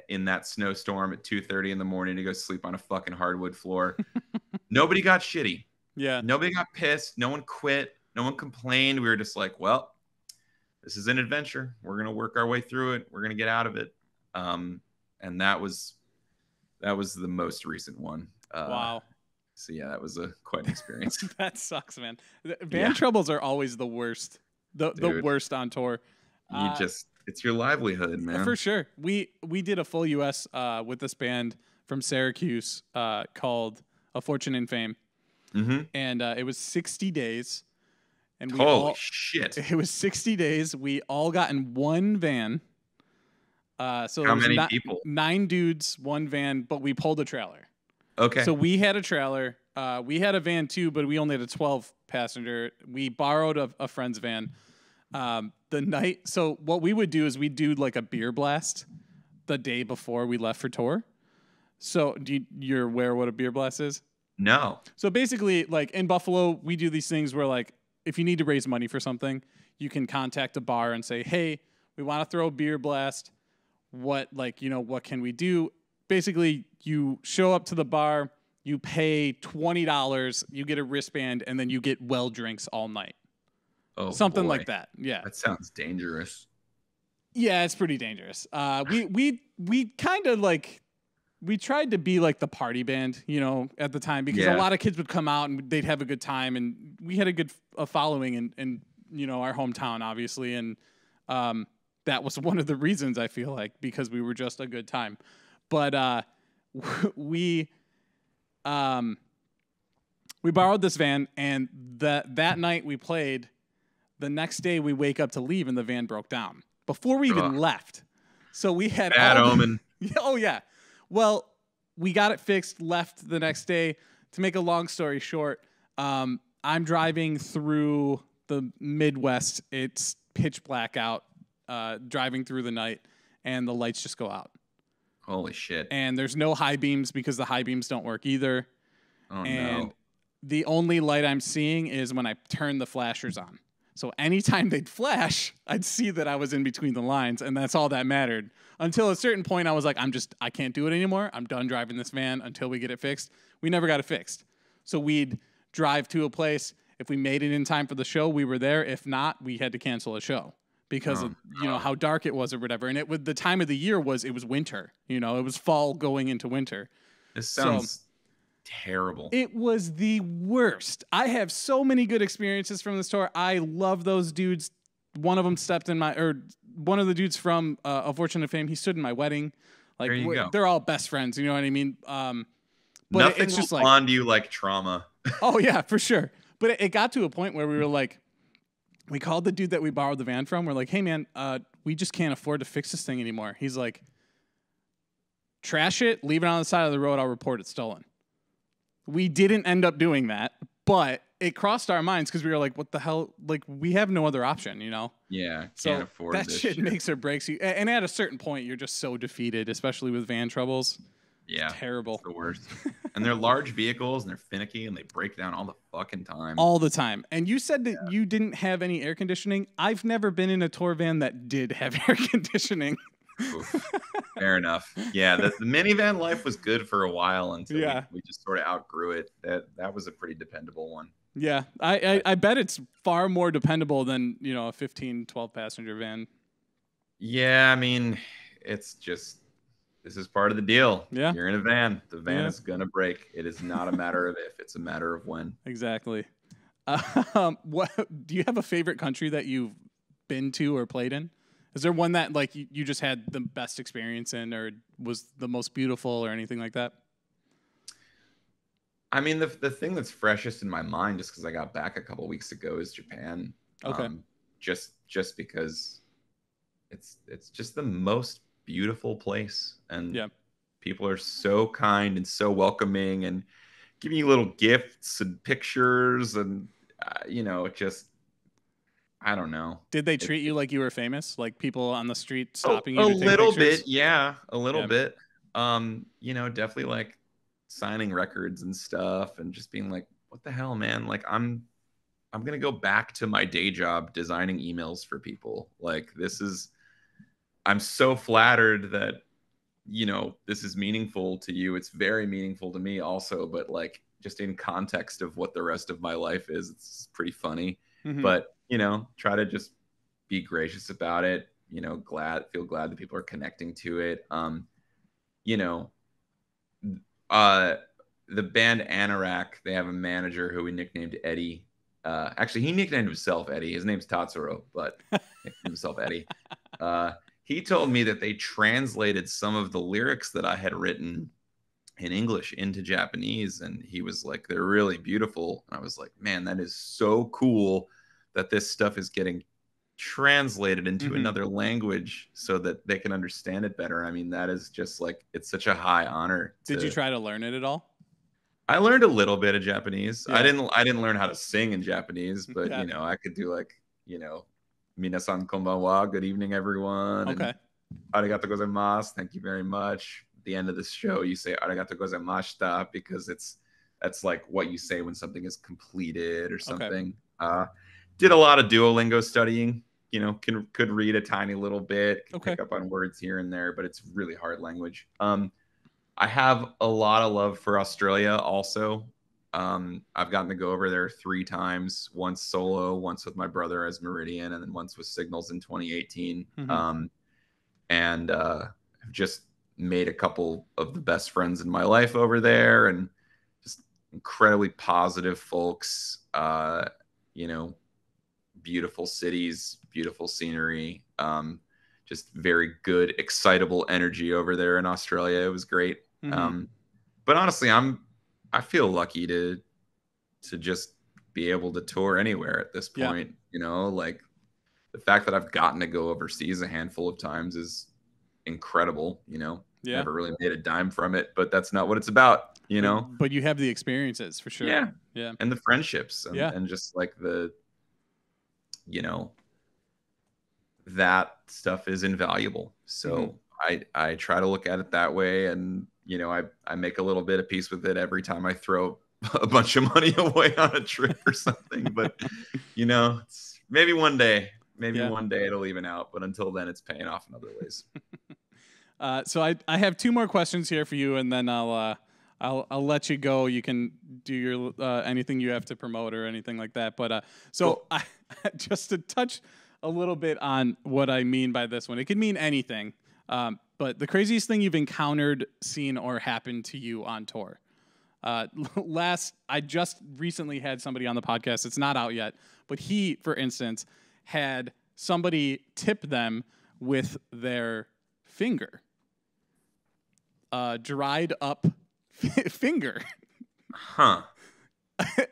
in that snowstorm at 2:30 in the morning to go sleep on a fucking hardwood floor, nobody got shitty. Yeah. Nobody got pissed. No one quit. No one complained. We were just like, well, this is an adventure. We're going to work our way through it. We're going to get out of it. And that was the most recent one. Wow. So yeah, that was quite an experience. That sucks, man. Van troubles are always the worst. The worst on tour. It's your livelihood, man. For sure. We did a full US with this band from Syracuse called A Fortune and Fame. And it was 60 days. And holy shit. It was 60 days. We all got in one van. So how many people? 9 dudes, one van, but we pulled a trailer. Okay. So we had a trailer. We had a van too, but we only had a 12 passenger. We borrowed a friend's van. So what we would do is we'd do like a beer blast the day before we left for tour. So you're aware what a beer blast is? No. So basically, like in Buffalo, we do these things where like if you need to raise money for something, you can contact a bar and say, hey, we want to throw a beer blast. What can we do? Basically, you show up to the bar, you pay $20, you get a wristband, and then you get well drinks all night. Oh, something boy. like that. Yeah. That sounds dangerous. Yeah, it's pretty dangerous. We kind of like we tried to be like the party band, you know, at the time, because a lot of kids would come out and they'd have a good time, and we had a good following in you know, our hometown, obviously, and that was one of the reasons, I feel like, because we were just a good time. But we borrowed this van, and that night we played. The next day we wake up to leave, and the van broke down before we even left. So we had bad omen. Oh yeah. Well, we got it fixed, left the next day. To make a long story short, I'm driving through the Midwest. It's pitch black out, driving through the night, and the lights just go out. Holy shit. And there's no high beams because the high beams don't work either. Oh, and no. The only light I'm seeing is when I turn the flashers on. So anytime they'd flash, I'd see that I was in between the lines, and that's all that mattered. Until a certain point, I was like, I can't do it anymore. I'm done driving this van until we get it fixed. We never got it fixed. So we'd drive to a place. If we made it in time for the show, we were there. If not, we had to cancel a show because of, you know, how dark it was or whatever. And the time of the year it was winter. You know, it was fall going into winter. This sounds terrible. It was the worst. I have so many good experiences from this tour. I love those dudes. One of them one of the dudes from A Fortune of Fame, he stood in my wedding. Like, there you go. They're all best friends. You know what I mean? But nothing it's just will like, bond you like trauma. Oh yeah, for sure. But it got to a point where we were like, we called the dude that we borrowed the van from. We're like, hey man, we just can't afford to fix this thing anymore. He's like, trash it, leave it on the side of the road. I'll report it stolen. We didn't end up doing that, but it crossed our minds because we were like, what the hell? Like, we have no other option, you know? Yeah, So can't afford that this shit makes or breaks you. And at a certain point, you're just so defeated, especially with van troubles. Yeah, it's terrible. It's the worst. And they're large vehicles, and they're finicky, and they break down all the fucking time. All the time. And you said that you didn't have any air conditioning. I've never been in a tour van that did have air conditioning. Oof. Fair enough. Yeah, the minivan life was good for a while until we just sort of outgrew it. That was a pretty dependable one. Yeah, I bet it's far more dependable than, you know, a 15, 12 passenger van. Yeah, I mean, it's just, this is part of the deal. Yeah. You're in a van. The van is going to break. It is not a matter of if, it's a matter of when. Exactly. What do you have a favorite country that you've been to or played in? Is there one that like you just had the best experience in, or was the most beautiful, or anything like that? I mean, the thing that's freshest in my mind, just because I got back a couple weeks ago, is Japan. Okay. Just because it's just the most beautiful place, and people are so kind and so welcoming, and giving you little gifts and pictures, and you know, just, I don't know. Did they treat you like you were famous? Like people on the street stopping you a to take little pictures? bit, yeah, a little bit. You know, definitely like signing records and stuff, and just being like, what the hell, man? Like, I'm gonna go back to my day job designing emails for people. Like, I'm so flattered that, you know, this is meaningful to you. It's very meaningful to me also, but like, just in context of what the rest of my life is, it's pretty funny. Mm-hmm. But, you know, try to just be gracious about it. You know, feel glad that people are connecting to it. You know, the band Anorak, they have a manager who we nicknamed Eddie. Actually, he nicknamed himself Eddie. His name's Tatsuro, but nicknamed himself Eddie. He told me that they translated some of the lyrics that I had written in English into Japanese, and he was like, they're really beautiful. And I was like, man, that is so cool that this stuff is getting translated into another language so that they can understand it better. I mean, that is just like, it's such a high honor. Did you try to learn it at all? I learned a little bit of Japanese. Yeah. I didn't learn how to sing in Japanese, but you know, I could do like, you know, minasan konbanwa, good evening everyone. Okay. And arigatou gozaimasu, thank you very much. At the end of the show, you say arigatou gozaimashita, because that's like what you say when something is completed or something. Okay. Did a lot of Duolingo studying. You know, could read a tiny little bit, pick up on words here and there, but it's really hard language. I have a lot of love for Australia also. I've gotten to go over there 3 times, once solo, once with my brother as Meridian, and then once with Signals in 2018. And just made a couple of the best friends in my life over there, and just incredibly positive folks. You know, beautiful cities, beautiful scenery. Just very good, excitable energy over there in Australia. It was great. But honestly, I feel lucky to just be able to tour anywhere at this point. You know, like the fact that I've gotten to go overseas a handful of times is incredible. You know, never really made a dime from it, but that's not what it's about. You know, but you have the experiences for sure. Yeah, and the friendships, and just like the, you know, that stuff is invaluable. So I try to look at it that way, and you know, I make a little bit of peace with it every time I throw a bunch of money away on a trip or something. But you know, it's maybe one day it'll even out. But until then, it's paying off in other ways. So I have two more questions here for you, and then I'll let you go. You can do your anything you have to promote or anything like that. But so cool. Just to touch a little bit on what I mean by this one, it could mean anything. But the craziest thing you've encountered, seen, or happened to you on tour. I just recently had somebody on the podcast. It's not out yet, but he, for instance, had somebody tip them with their finger, dried up finger. Huh.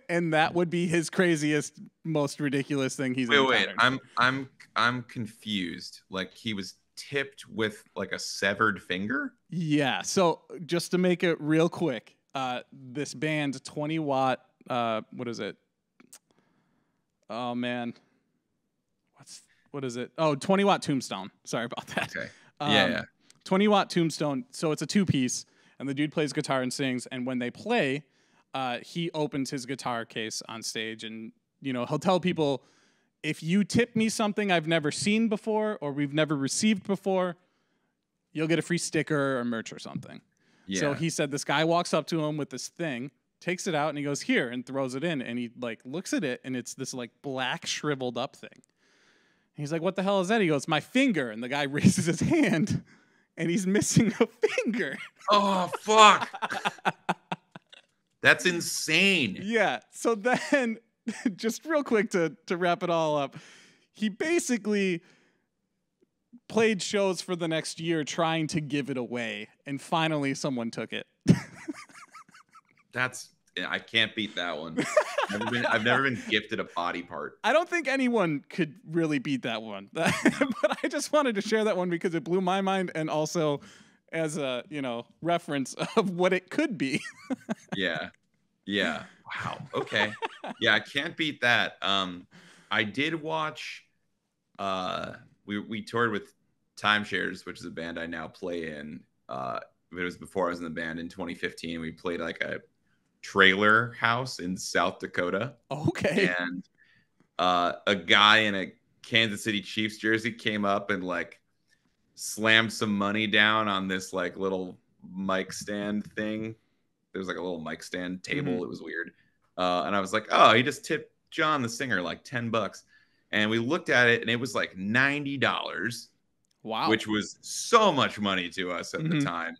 And that would be his craziest, most ridiculous thing he's encountered. Wait. I'm confused. Like he was tipped with like a severed finger? Yeah. So just to make it real quick, this band 20 watt, what is it? Oh man. What is it? Oh, 20 watt Tombstone. Sorry about that. Okay. Yeah. 20 watt Tombstone. So it's a 2-piece, and the dude plays guitar and sings. And when they play, he opens his guitar case on stage, and you know, he'll tell people, if you tip me something I've never seen before or we've never received before, you'll get a free sticker or merch or something. Yeah. So he said this guy walks up to him with this thing, takes it out, and he goes, here, and throws it in. And he like looks at it, and it's this like black shriveled up thing. And he's like, what the hell is that? He goes, my finger. And the guy raises his hand, and he's missing a finger. Oh, fuck. That's insane. Yeah. So then, just real quick to wrap it all up, he basically played shows for the next year trying to give it away, and finally someone took it. I can't beat that one. I've never been gifted a body part. I don't think anyone could really beat that one. But I just wanted to share that one because it blew my mind, and also as a, you know, reference of what it could be. Yeah. Wow. Okay. Yeah, I can't beat that. I did watch. We toured with Timeshares, which is a band I now play in. It was before I was in the band in 2015. We played like a trailer house in South Dakota. Okay. And a guy in a Kansas City Chiefs jersey came up and like slammed some money down on this like little mic stand thing. There was like a little mic stand table. It was weird. And I was like, oh, he just tipped John, the singer, like $10. And we looked at it, and it was like $90. Wow. Which was so much money to us at the time.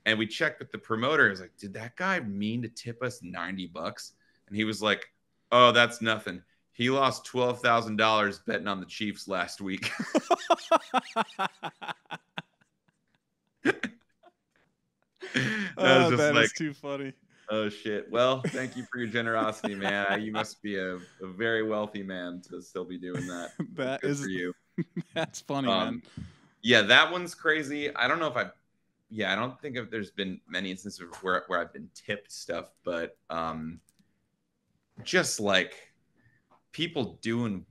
And we checked with the promoter. I was like, did that guy mean to tip us $90? And he was like, oh, that's nothing. He lost $12,000 betting on the Chiefs last week. That is too funny. Oh shit. Well, thank you for your generosity, man. You must be a very wealthy man to still be doing that. That Good is for you. That's funny, man. Yeah, that one's crazy. I don't know if I don't think there's been many instances where I've been tipped stuff, but just like people doing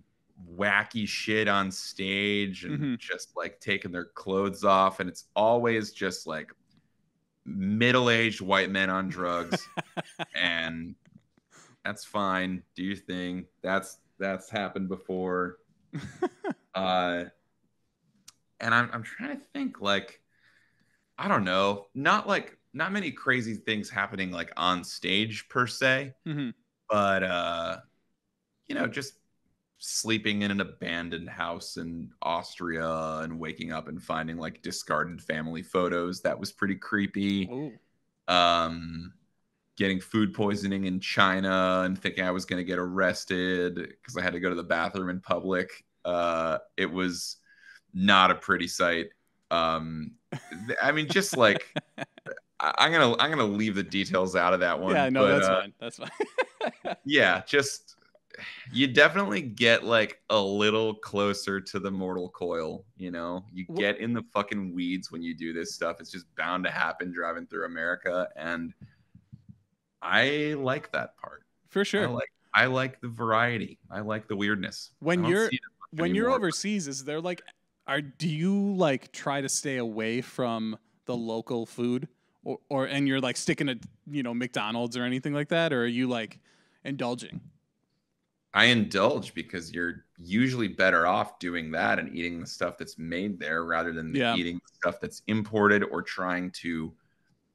wacky shit on stage and just like taking their clothes off, and it's always just like middle-aged white men on drugs. And that's fine. Do your thing. That's happened before. And I'm trying to think, like, I don't know, not many crazy things happening like on stage per se, but you know, just sleeping in an abandoned house in Austria and waking up and finding like discarded family photos. That was pretty creepy. Ooh. Getting food poisoning in China and thinking I was going to get arrested because I had to go to the bathroom in public. It was not a pretty sight. I mean, just like I'm gonna leave the details out of that one. Yeah, no, that's fine. That's fine. Yeah, just you definitely get like a little closer to the mortal coil. You know, you get in the fucking weeds when you do this stuff. It's just bound to happen driving through America, and I like that part for sure. I like the variety. I like the weirdness. When you're overseas, is there like, do you like try to stay away from the local food, and you're like sticking to McDonald's or anything like that, or are you like indulging? I indulge because you're usually better off doing that and eating the stuff that's made there rather than eating the stuff that's imported or trying to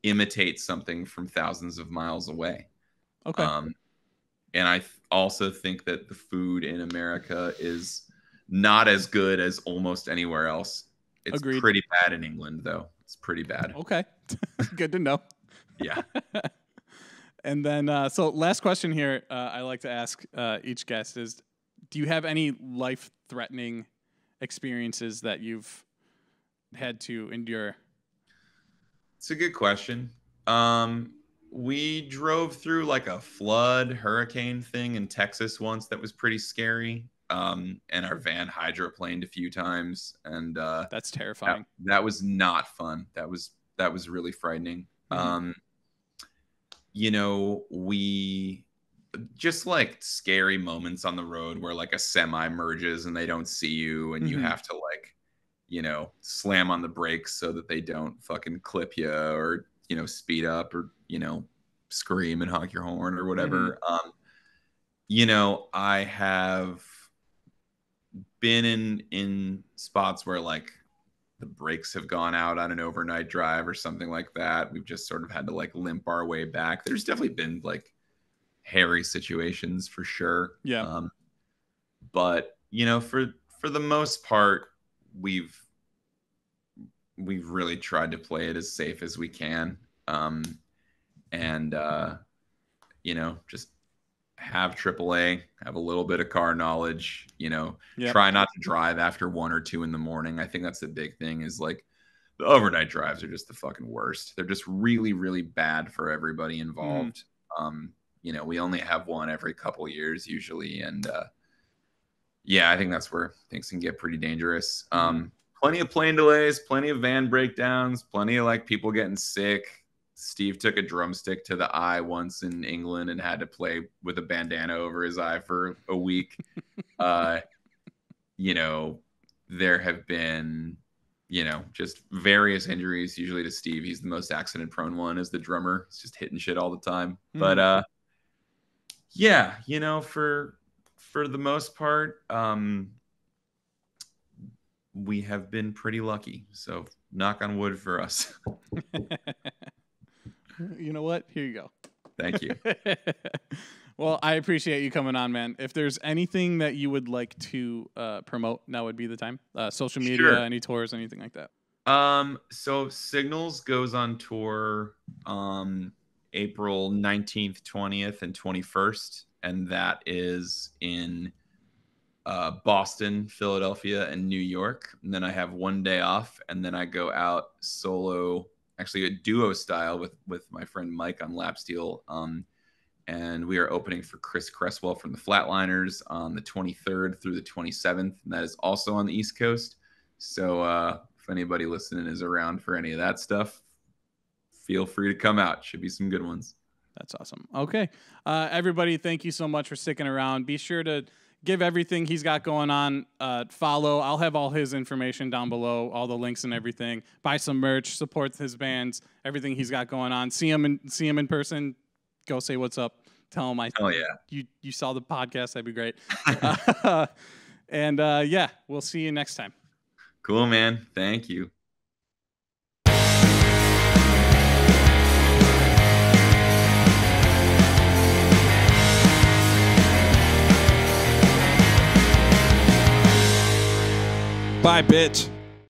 imitate something from thousands of miles away. Okay. And I also think that the food in America is not as good as almost anywhere else. It's Agreed. Pretty bad in England, though. It's pretty bad. Okay. Good to know. Yeah. And then, so last question here I like to ask each guest is, do you have any life-threatening experiences that you've had to endure? It's a good question. We drove through like a flood hurricane thing in Texas once that was pretty scary. And our van hydroplaned a few times, and that's terrifying. That was not fun. That was really frightening. Mm-hmm. We just like scary moments on the road where like a semi merges and they don't see you, and you have to like, slam on the brakes so that they don't fucking clip you or, speed up or, scream and honk your horn or whatever. I have been in spots where like the brakes have gone out on an overnight drive or something like that. We've just sort of had to like limp our way back. There's definitely been like hairy situations for sure. Yeah. But for the most part, we've really tried to play it as safe as we can. Just have AAA, have a little bit of car knowledge, try not to drive after 1 or 2 in the morning. I think that's the big thing is like the overnight drives are just the fucking worst. They're just really, really bad for everybody involved. We only have one every couple years usually. And I think that's where things can get pretty dangerous. Plenty of plane delays, plenty of van breakdowns, plenty of like people getting sick. Steve took a drumstick to the eye once in England and had to play with a bandana over his eye for a week. There have been, just various injuries, usually to Steve. He's the most accident prone one as the drummer. He's just hitting shit all the time. But for the most part, we have been pretty lucky. So knock on wood for us. You know what? Here you go. Thank you. Well, I appreciate you coming on, man. If there's anything that you would like to promote, now would be the time. Social media, Sure. Any tours, anything like that. So Signals goes on tour April 19th, 20th, and 21st. And that is in Boston, Philadelphia, and New York. And then I have one day off, and then I go out solo, actually a duo style with my friend Mike on lap steel. And we are opening for Chris Cresswell from the Flatliners on the 23rd through the 27th. And that is also on the East Coast. So if anybody listening is around for any of that stuff, feel free to come out. Should be some good ones. That's awesome. Okay. Everybody, thank you so much for sticking around. Be sure to give everything he's got going on follow. I'll have all his information down below, all the links and everything. Buy some merch, support his bands, everything he's got going on. See him in person. Go say what's up. Tell him you saw the podcast. That'd be great. We'll see you next time. Cool, man. Thank you. Bye, bitch.